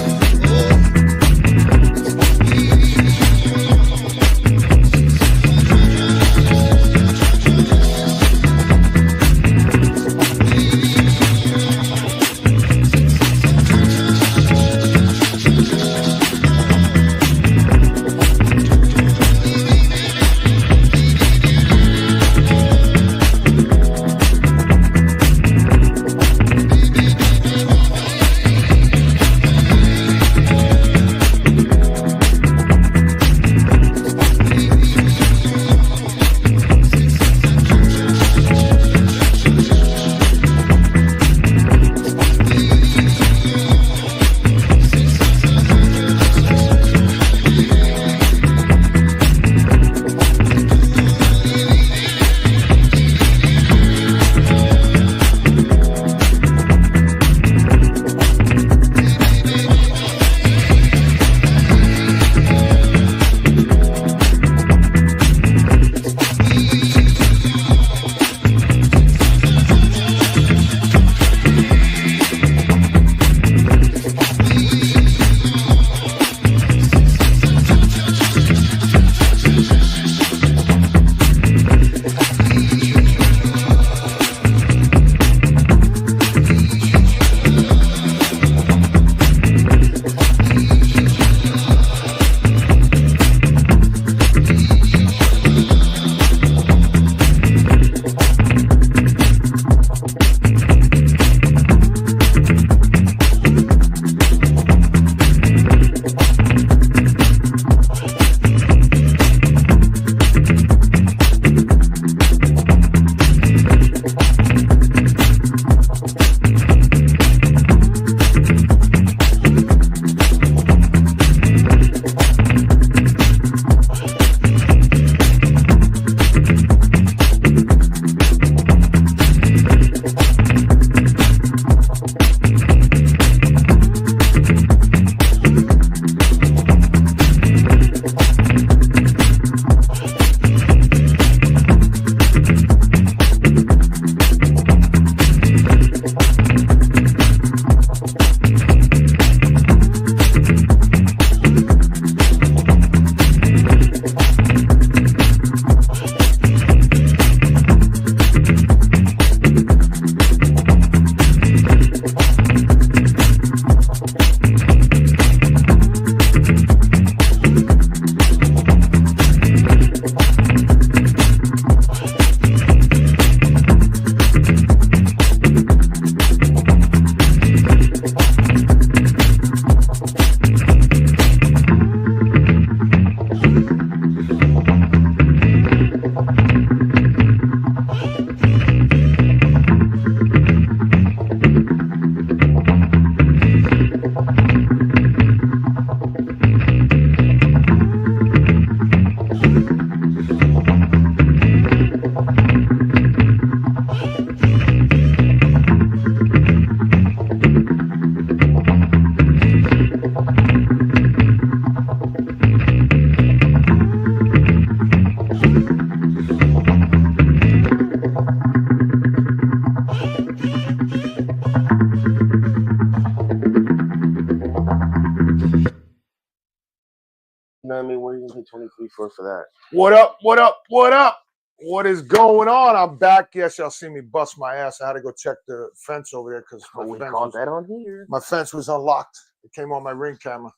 know what I mean? What are you gonna pay 23 for that? What up? What up? What up? What is going on? I'm back. Yes, y'all see me bust my ass. I had to go check the fence over there because We caught that on here. my fence was unlocked. It came on my Ring camera,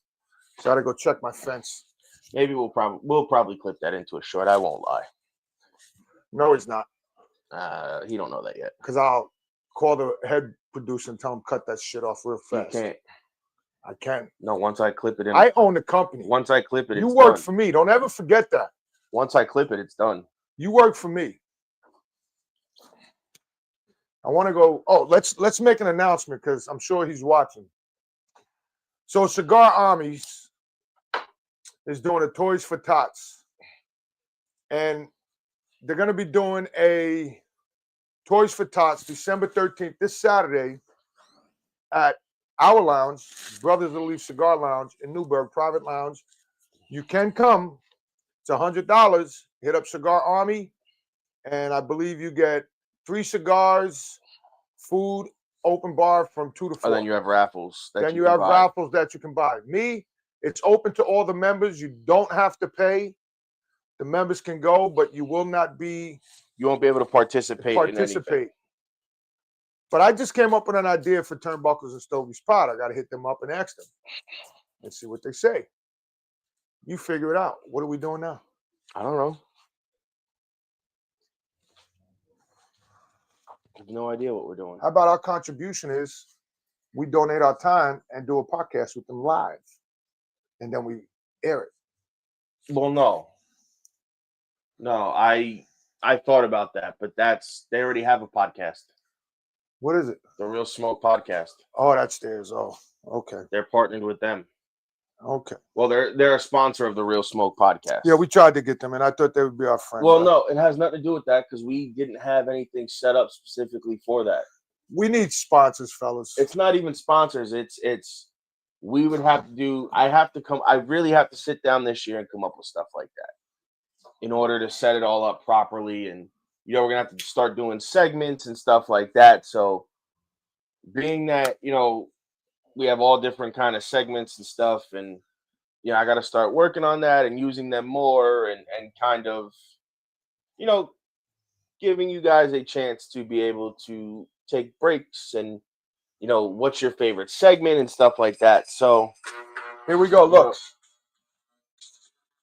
so I had to go check my fence. Maybe we'll probably clip that into a short. I won't lie. No, he's not, He don't know that yet. because I'll call the head producer and tell him cut that shit off real fast. You can't. I can. No, once I clip it in. I own the company. Once I clip it, You it's work done. for me. Don't ever forget that. Once I clip it, it's done. You work for me. I want to go. Oh, let's make an announcement because I'm sure he's watching. So Cigar Armies is doing a Toys for Tots, and they're going to be doing a Toys for Tots December 13th, this Saturday, at our lounge, Brothers of the Leaf Cigar Lounge in Newburgh, private lounge. You can come. It's $100. Hit up Cigar Army, and I believe you get 3 cigars, food, open bar from 2 to 4. And then you have raffles. Then you have raffles that you can buy. Me, it's open to all the members. You don't have to pay. The members can go, but you will not be. You won't be able to participate. In anything. But I just came up with an idea for Turnbuckles and Stogies Pod. I got to hit them up and ask them. Let's see what they say. You figure it out. What are we doing now? I don't know. I have no idea what we're doing. How about our contribution is we donate our time and do a podcast with them live, and then we air it. Well, no, I thought about that, but they already have a podcast. What is it? The Real Smoke Podcast. Oh, that's theirs. Oh, okay. They're partnered with them. Okay. Well, they're a sponsor of the Real Smoke Podcast. Yeah, we tried to get them, and I thought they would be our friends. Well, no, it has nothing to do with that because we didn't have anything set up specifically for that. We need sponsors, fellas. It's not even sponsors. It's we would have to do. I really have to sit down this year and come up with stuff like that in order to set it all up properly. And we're gonna have to start doing segments and stuff like that. So, being that we have all different kind of segments and stuff, and I got to start working on that and using them more, and kind of giving you guys a chance to be able to take breaks and what's your favorite segment and stuff like that. So here we go. Look.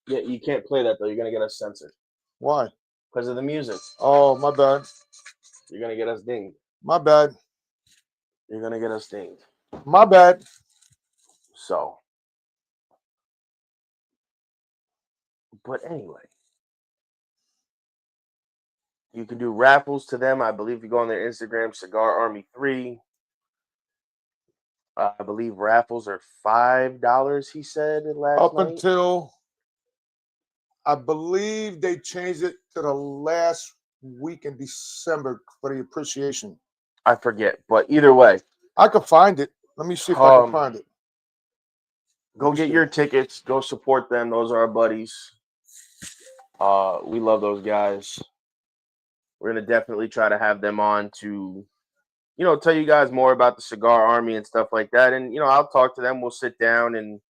Yeah, you can't play that though. You're gonna get us censored. Why? Because of the music. Oh, my bad. You're gonna get us dinged. My bad. You're gonna get us dinged. My bad. So, but anyway, you can do raffles to them. I believe you go on their Instagram, Cigar Army 3. I believe raffles are $5. He said last night. Until I believe they changed it to the last week in December for the appreciation. I forget, but either way, I could find it. Let me see if I can find it. Go get your tickets. Go support them. Those are our buddies. We love those guys. We're gonna definitely try to have them on to, tell you guys more about the Cigar Army and stuff like that. And I'll talk to them. We'll sit down and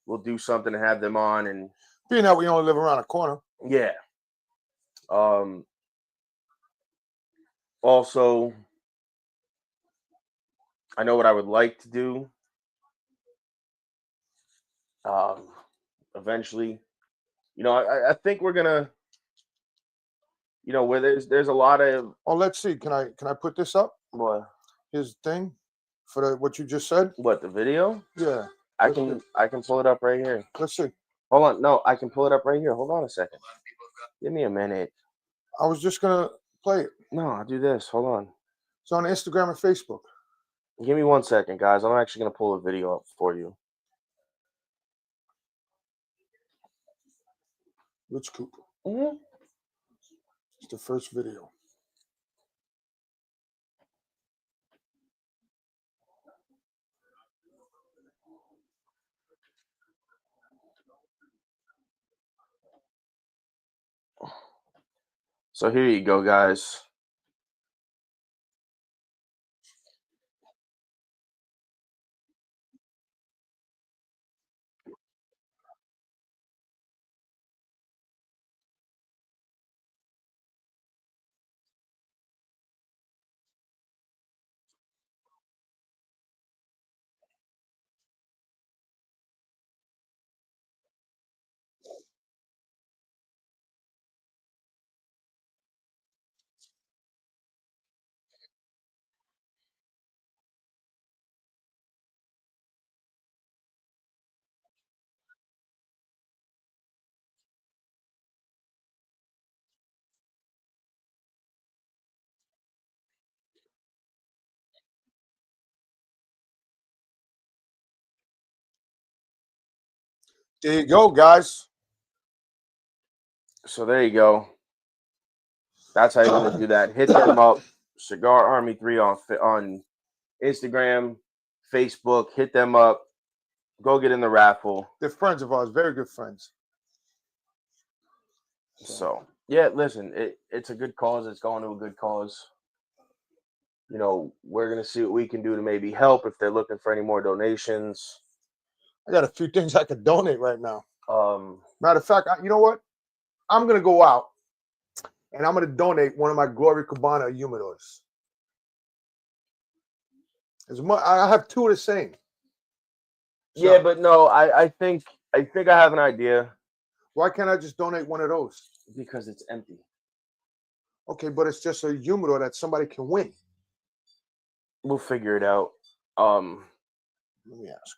we'll do something and have them on. And being that we only live around the corner. Yeah. Also, I know what I would like to do. Eventually, I think we're gonna, where there's a lot of. Oh, let's see. Can I put this up? What? His thing for what you just said. What, the video? Yeah. I can pull it up right here. Let's see. Hold on. No, I can pull it up right here. Hold on a second. Give me a minute. I was just gonna play it. No, I'll do this. Hold on. It's on Instagram and Facebook. Give me 1 second, guys. I'm actually gonna pull a video up for you. Rich Cooper. Mm-hmm. It's the first video. So here you go, guys. There you go, guys. So there you go. That's how you're going to do that. Hit them up. Cigar Army 3 on Instagram, Facebook. Hit them up. Go get in the raffle. They're friends of ours, very good friends. So yeah, listen, it's a good cause. It's going to a good cause. You know, we're going to see what we can do to maybe help if they're looking for any more donations. I got a few things I could donate right now. Matter of fact, you know what? I'm going to go out and I'm going to donate one of my Gloria Cabana humidors. I have two of the same. So, yeah, but no, I think I have an idea. Why can't I just donate one of those? Because it's empty. Okay, but it's just a humidor that somebody can win. We'll figure it out. Let me ask.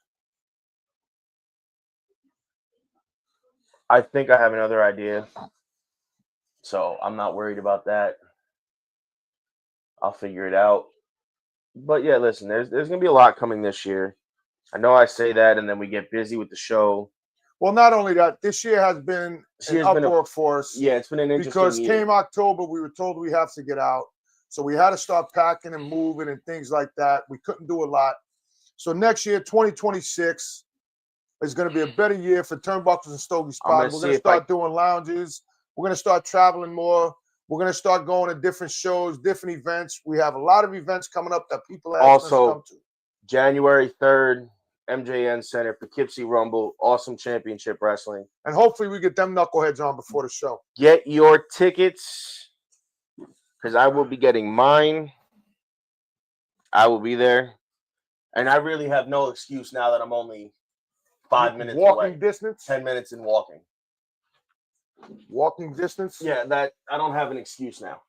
I think I have another idea. So I'm not worried about that. I'll figure it out. But yeah, listen, there's going to be a lot coming this year. I know I say that, and then we get busy with the show. Well, not only that, this year has been an uproar for us. Yeah, it's been an interesting because year. Came October, we were told we have to get out. So we had to start packing and moving and things like that. We couldn't do a lot. So next year, 2026, is going to be a better year for Turnbuckles and Stogie Spot. We're going to start doing lounges. We're going to start traveling more. We're going to start going to different shows, different events. We have a lot of events coming up that people ask us to come to. January 3rd, MJN Center, Poughkeepsie Rumble, awesome championship wrestling. And hopefully we get them knuckleheads on before the show. Get your tickets, because I will be getting mine. I will be there. And I really have no excuse now that I'm only 5 minutes walking away. Distance? 10 minutes in walking. Walking distance? Yeah, that I don't have an excuse now.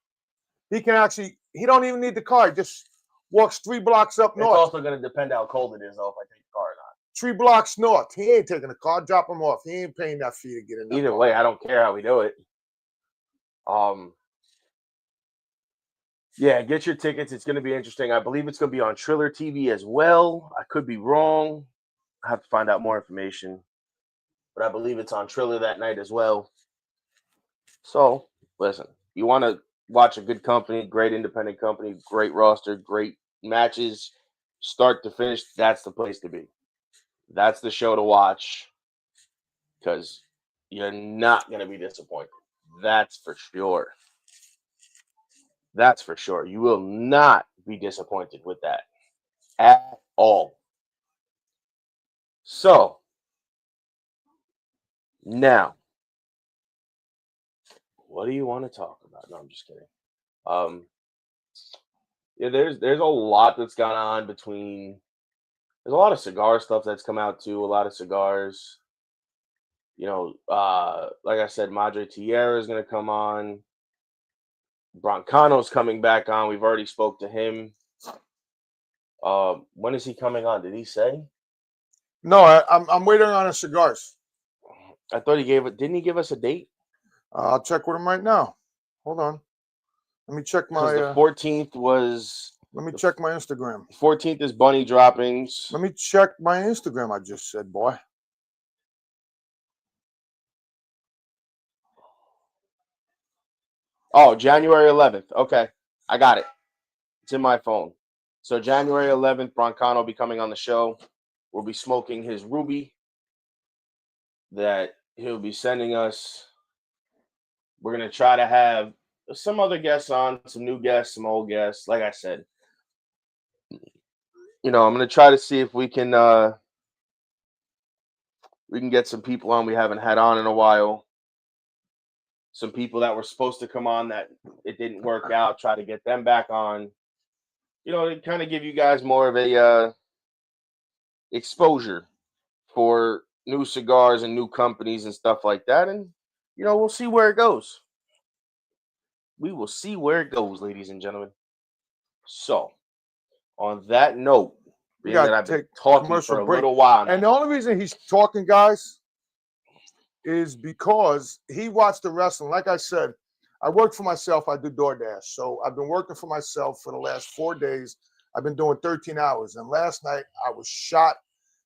He don't even need the car. He just walks 3 blocks up north. It's also going to depend how cold it is, though, if I take the car or not. 3 blocks north. He ain't taking the car. Drop him off. He ain't paying that fee to get in. Either way, I don't care how we do it. Yeah, get your tickets. It's going to be interesting. I believe it's going to be on Triller TV as well. I could be wrong. I have to find out more information. But I believe it's on Triller that night as well. So, listen, you want to watch a good company, great independent company, great roster, great matches, start to finish, that's the place to be. That's the show to watch because you're not going to be disappointed. That's for sure. That's for sure. You will not be disappointed with that at all. So, now, what do you want to talk about? No, I'm just kidding. Yeah, there's a lot that's gone on between. There's a lot of cigar stuff that's come out too. A lot of cigars. You know, like I said, Madre Tierra is going to come on. Broncano's coming back on. We've already spoke to him. When is he coming on? Did he say? No, I'm waiting on his cigars. I thought he gave it. Didn't he give us a date? I'll check with him right now. Hold on. Let me check my. The 14th was. Let me check my Instagram. 14th is Bunny droppings. Let me check my Instagram. I just said, boy. Oh, January 11th. Okay, I got it. It's in my phone. So January 11th, Broncano will be coming on the show. We'll be smoking his Ruby that he'll be sending us. We're going to try to have some other guests on, some new guests, some old guests. Like I said, I'm going to try to see if we can get some people on we haven't had on in a while. Some people that were supposed to come on that it didn't work out, try to get them back on. To kind of give you guys more of a exposure for new cigars and new companies and stuff like that. And, we'll see where it goes. We will see where it goes, ladies and gentlemen. So, on that note, being that I've been talking for a little while now. And the only reason he's talking, guys, is because he watched the wrestling. Like I said, I work for myself. I do DoorDash. So I've been working for myself for the last 4 days. I've been doing 13 hours. And last night I was shot.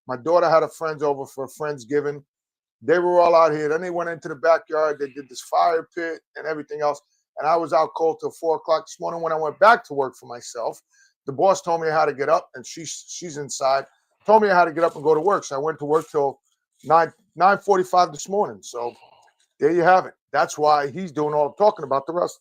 My daughter had her friends over for a Friendsgiving. They were all out here. Then they went into the backyard. They did this fire pit and everything else. And I was out cold till 4 o'clock this morning. When I went back to work for myself, the boss told me how to get up, and she's inside. Told me how to get up and go to work. So I went to work till 9:45 this morning. So there you have it. That's why he's doing all the talking about the rest.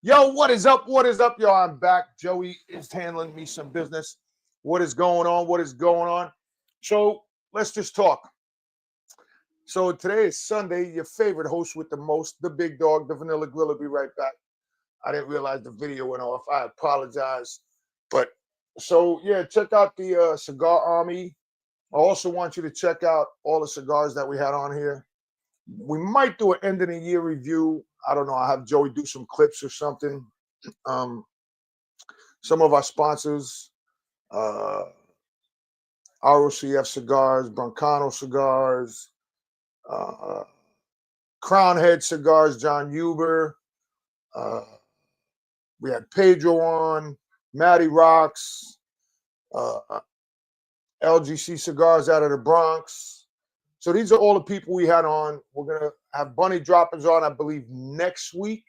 Yo, what is up? What is up, y'all? I'm back. Joey is handling me some business. What is going on? What is going on? So let's just talk. So today is Sunday. Your favorite host with the most, the big dog, the Vanilla Grill. Will be right back. I didn't realize the video went off. I apologize. But so yeah, check out the Cigar Army. I also want you to check out all the cigars that we had on here. We might do an end of the year review. I don't know. I'll have Joey do some clips or something. Some of our sponsors, ROCF Cigars, Broncano Cigars, Crown Head Cigars, John Huber. We had Pedro on, Matty Rocks, LGC Cigars out of the Bronx. So these are all the people we had on. We're going to have Bunny Droppings on, I believe, next week.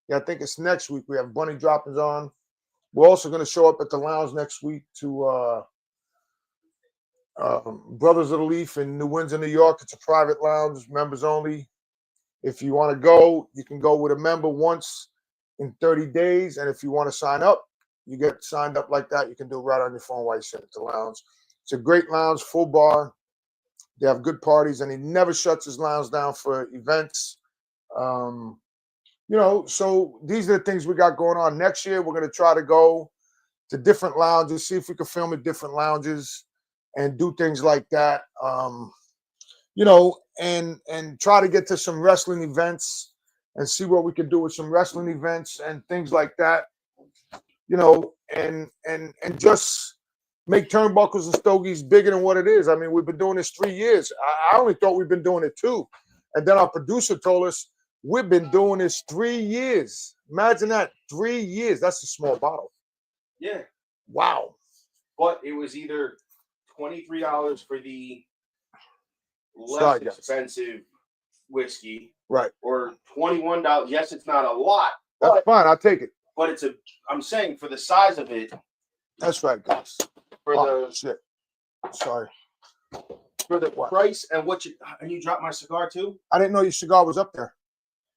Yeah, I think it's next week. We have Bunny Droppings on. We're also going to show up at the lounge next week to Brothers of the Leaf in New Windsor, New York. It's a private lounge, members only. If you want to go, you can go with a member once in 30 days. And if you want to sign up, you get signed up like that. You can do it right on your phone while you sit at the lounge. It's a great lounge, full bar. They have good parties, and he never shuts his lounge down for events. So these are the things we got going on. Next year, we're going to try to go to different lounges, see if we can film at different lounges and do things like that. And try to get to some wrestling events and see what we can do with some wrestling events and things like that. And just make Turnbuckles and Stogies bigger than what it is. I mean, we've been doing this 3 years. I only thought we've been doing it 2. And then our producer told us we've been doing this 3 years. Imagine that, 3 years. That's a small bottle. Yeah. Wow. But it was either $23 for the less expensive whiskey, right, or $21. Yes, it's not a lot. That's fine. I'll take it. But I'm saying for the size of it. That's right, guys. For shit. Sorry. For the price and and you dropped my cigar too? I didn't know your cigar was up there.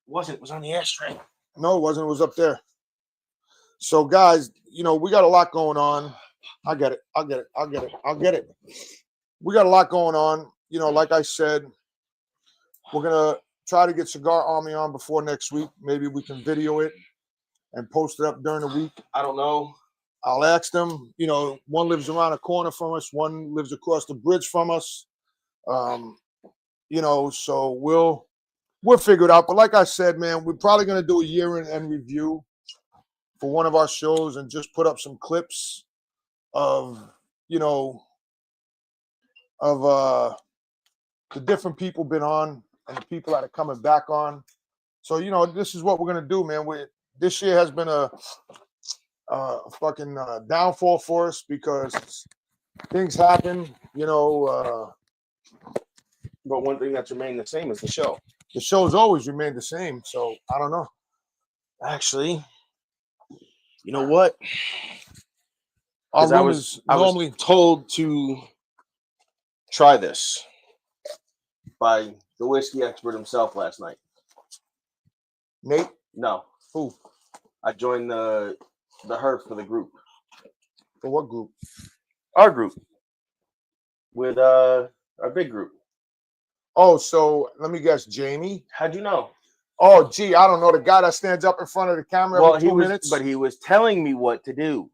It wasn't. It was on the ashtray. No, it wasn't. It was up there. So, guys, we got a lot going on. I get it. We got a lot going on. Like I said, we're going to try to get Cigar Army on before next week. Maybe we can video it and post it up during the week. I don't know. I'll ask them. One lives around a corner from us. One lives across the bridge from us. So we'll figure it out. But like I said, man, we're probably going to do a year-end review for one of our shows and just put up some clips of the different people been on and the people that are coming back on. So, this is what we're going to do, man. This year has been a fucking downfall for us because things happen, But one thing that's remained the same is the show. The show's always remained the same. So I don't know. Actually, you know what? I was told to try this by the whiskey expert himself last night. Nate? No. Who? I joined the herd for the group. For what group? Our group. With our big group. Oh, so let me guess, Jamie? How'd you know? Oh, gee, I don't know. The guy that stands up in front of the camera every 2 minutes? But he was telling me what to do.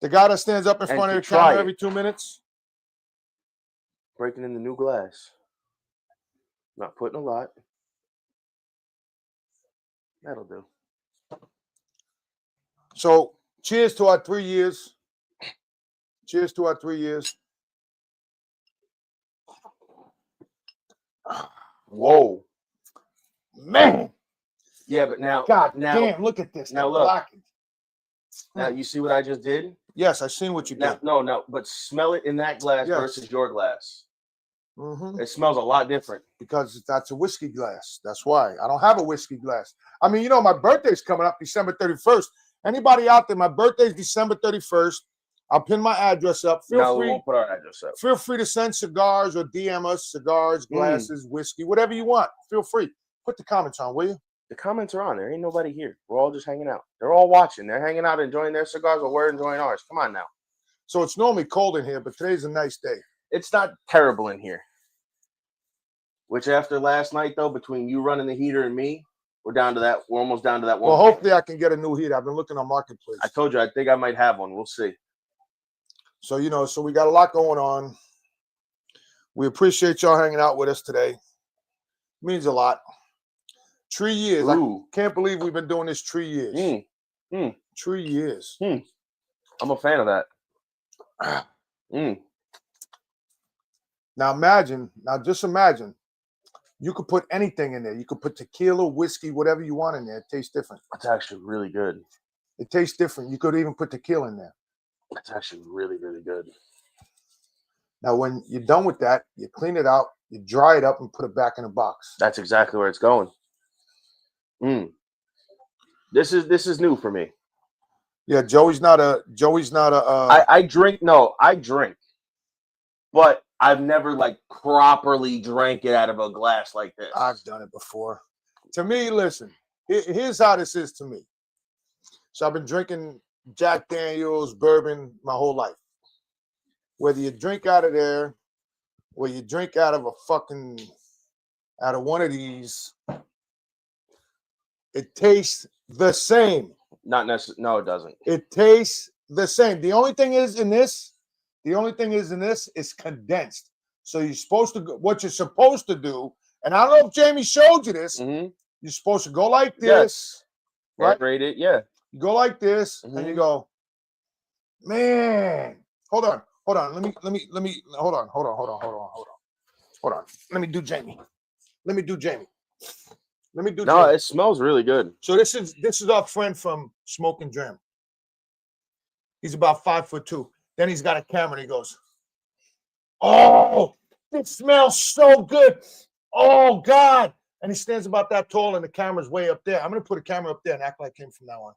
The guy that stands up in front of the camera every 2 minutes? Breaking in the new glass. Not putting a lot. That'll do. So, cheers to our 3 years. Cheers to our 3 years. Whoa. Man. Yeah, but now. Damn, look at this. Now, look. Now, you see what I just did? Yes, I seen what you did. No, but smell it in that glass versus your glass. Mm-hmm. It smells a lot different. Because that's a whiskey glass. That's why. I don't have a whiskey glass. I mean, my birthday's coming up December 31st. Anybody out there, my birthday's December 31st. I'll pin my address up. We won't put our address up. Feel free to send cigars or DM us cigars, glasses, whiskey, whatever you want. Feel free. Put the comments on, will you? The comments are on. There ain't nobody here. We're all just hanging out. They're all watching. They're hanging out, enjoying their cigars while we're enjoying ours. Come on now. So it's normally cold in here, but today's a nice day. It's not terrible in here. Which after last night, though, between you running the heater and me, we're almost down to that one. Well, hopefully I can get a new heater. I've been looking on Marketplace. I told you, I think I might have one. We'll see. So, so we got a lot going on. We appreciate y'all hanging out with us today. Means a lot. 3 years. Ooh. I can't believe we've been doing this 3 years. 3 years. I'm a fan of that. Now just imagine, you could put anything in there. You could put tequila, whiskey, whatever you want in there. It tastes different. It's actually really good. It tastes different. You could even put tequila in there. It's actually really, really good. Now, when you're done with that, you clean it out, you dry it up, and put it back in a box. That's exactly where it's going. This is new for me. Yeah, Joey's not a. I drink. No, I drink, but I've never like properly drank it out of a glass like this. I've done it before. To me, listen. Here's how this is to me. So I've been drinking Jack Daniels, bourbon my whole life. Whether you drink out of there, or you drink out of one of these, it tastes the same. Not necessarily. No, it doesn't. It tastes the same. The only thing is in this is condensed. So what you're supposed to do, and I don't know if Jamie showed you this. You're supposed to go like this, right? Rate it, yeah. You go like this, and you go, man. Hold on. Let me. Hold on. Let me do Jamie. No, it smells really good. So this is our friend from Smoke and Dram. He's about 5'2". Then he's got a camera and he goes, "Oh, it smells so good. Oh God." And he stands about that tall and the camera's way up there. I'm gonna put a camera up there and act like him from now on.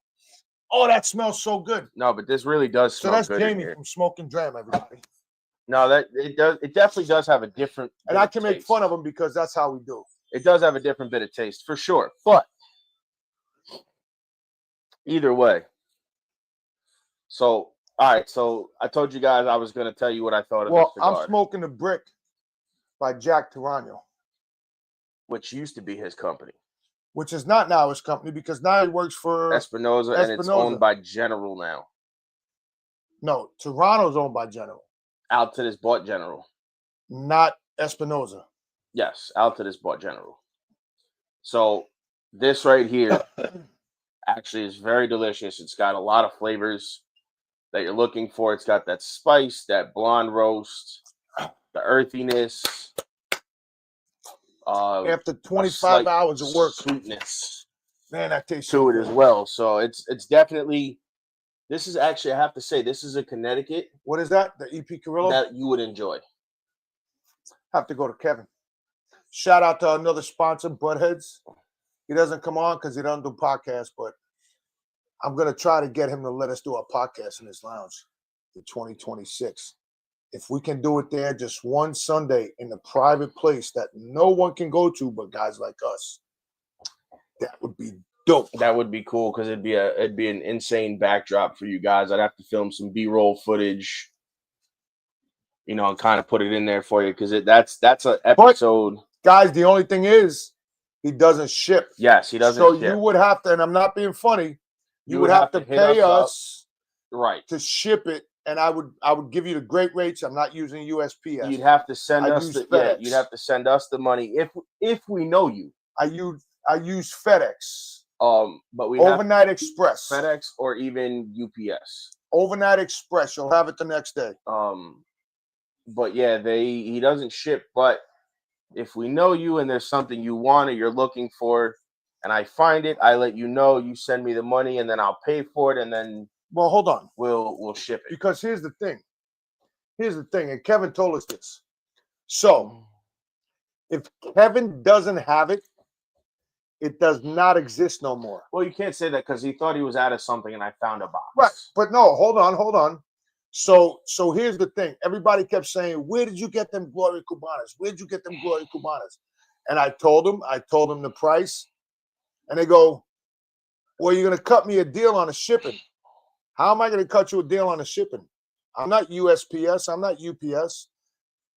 Oh, that smells so good. No, but this really does smell good. So that's Jamie from Smoke and Dram, everybody. No, it definitely does have a different. And I can make fun of him because that's how we do. It does have a different bit of taste for sure. But either way. So, all right. So I told you guys I was going to tell you what I thought of this cigar. I'm smoking the Brick by Jack Tarano, which used to be his company. Which is not now his company because now he works for Espinosa. And it's owned by General now. No, Tarano's owned by General. Altad has bought General. Not Espinosa. Yes, Altad has bought General. So this right here actually is very delicious. It's got a lot of flavors that you're looking for. It's got that spice, that blonde roast, the earthiness. After 25 hours of work, sweetness, man, that tastes to it as well. So it's definitely. This is actually, I have to say, this is a Connecticut. What is that? The EP Carrillo that you would enjoy. Have to go to Kevin. Shout out to another sponsor, Buttheads. He doesn't come on because he doesn't do podcasts, but I'm gonna try to get him to let us do a podcast in his lounge in 2026. If we can do it there just one Sunday in a private place that no one can go to but guys like us, that would be dope. That would be cool because it'd be an insane backdrop for you guys. I'd have to film some B-roll footage, and kind of put it in there for you because that's an episode. But, guys, the only thing is he doesn't ship. Yes, he doesn't. So ship. You would have to, and I'm not being funny. You would have to pay us right to ship it. And I would give you the great rates. I'm not using USPS. You'd have to send us you'd have to send us the money if we know you. I use FedEx. But we overnight express. FedEx or even UPS. Overnight express. You'll have it the next day. But yeah, he doesn't ship. But if we know you and there's something you want or you're looking for, and I find it, I let you know. You send me the money, and then I'll pay for it, and then. Well, hold on. We'll ship it. Because here's the thing, and Kevin told us this. So, if Kevin doesn't have it, it does not exist no more. Well, you can't say that because he thought he was out of something, and I found a box. Right, but no, hold on. So here's the thing. Everybody kept saying, "Where did you get them Gloria Cubanas? Where did you get them Gloria Cubanas?" And I told him the price. And they go, well, you're going to cut me a deal on the shipping. How am I going to cut you a deal on the shipping? I'm not USPS. I'm not UPS.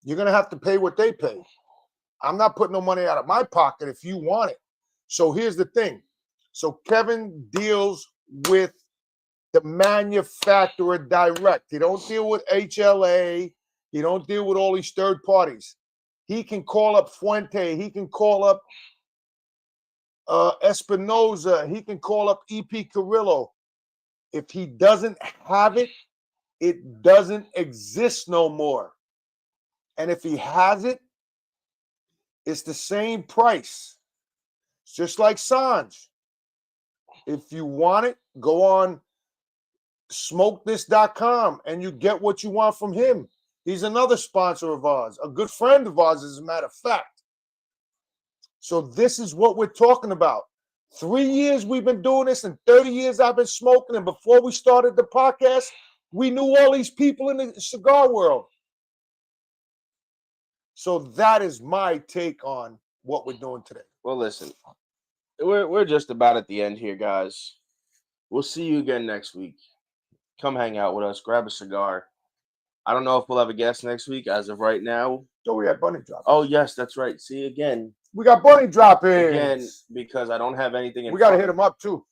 You're going to have to pay what they pay. I'm not putting no money out of my pocket if you want it. So here's the thing. So Kevin deals with the manufacturer direct. He don't deal with HLA. He don't deal with all these third parties. He can call up Fuente. He can call up Espinoza. He can call up EP Carrillo. If he doesn't have it, it doesn't exist no more. And if he has it, it's the same price. It's just like Sanj. If you want it, go on smokethis.com and you get what you want from him. He's another sponsor of ours, a good friend of ours, as a matter of fact. So this is what we're talking about. 3 years we've been doing this, and 30 years I've been smoking. And before we started the podcast, we knew all these people in the cigar world. So that is my take on what we're doing today. Well, listen, we're just about at the end here, guys. We'll see you again next week. Come hang out with us. Grab a cigar. I don't know if we'll have a guest next week. As of right now. So we had bunny drop. Oh, yes, that's right. See, again. We got bunny drop-ins. Again, because I don't have anything. We got to hit him up, too.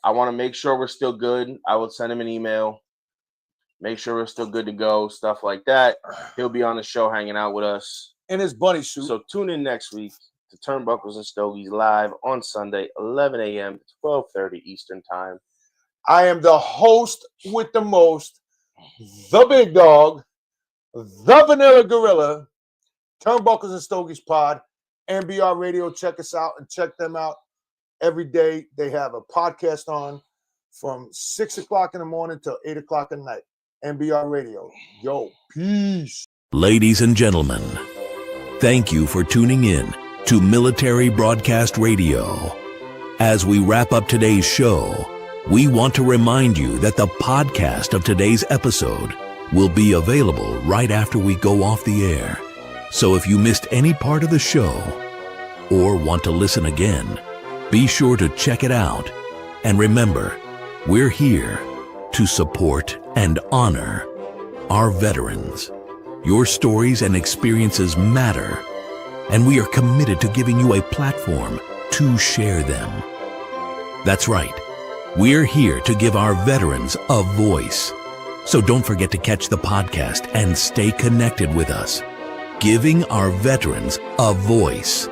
I want to make sure we're still good. I will send him an email. Make sure we're still good to go. Stuff like that. He'll be on the show hanging out with us. In his bunny suit. So tune in next week to Turnbuckles and Stogies live on Sunday, 11 a.m. to 12:30 Eastern Time. I am the host with the most, the big dog, the vanilla gorilla, Turnbuckles and Stogies Pod, MBR Radio. Check us out and check them out every day. They have a podcast on from 6 o'clock in the morning till 8 o'clock at night. MBR Radio. Yo, peace. Ladies and gentlemen, thank you for tuning in to Military Broadcast Radio. As we wrap up today's show, we want to remind you that the podcast of today's episode will be available right after we go off the air. So if you missed any part of the show or want to listen again, be sure to check it out. And remember, we're here to support and honor our veterans. Your stories and experiences matter, and we are committed to giving you a platform to share them. That's right. We're here to give our veterans a voice. So don't forget to catch the podcast and stay connected with us. Giving our veterans a voice.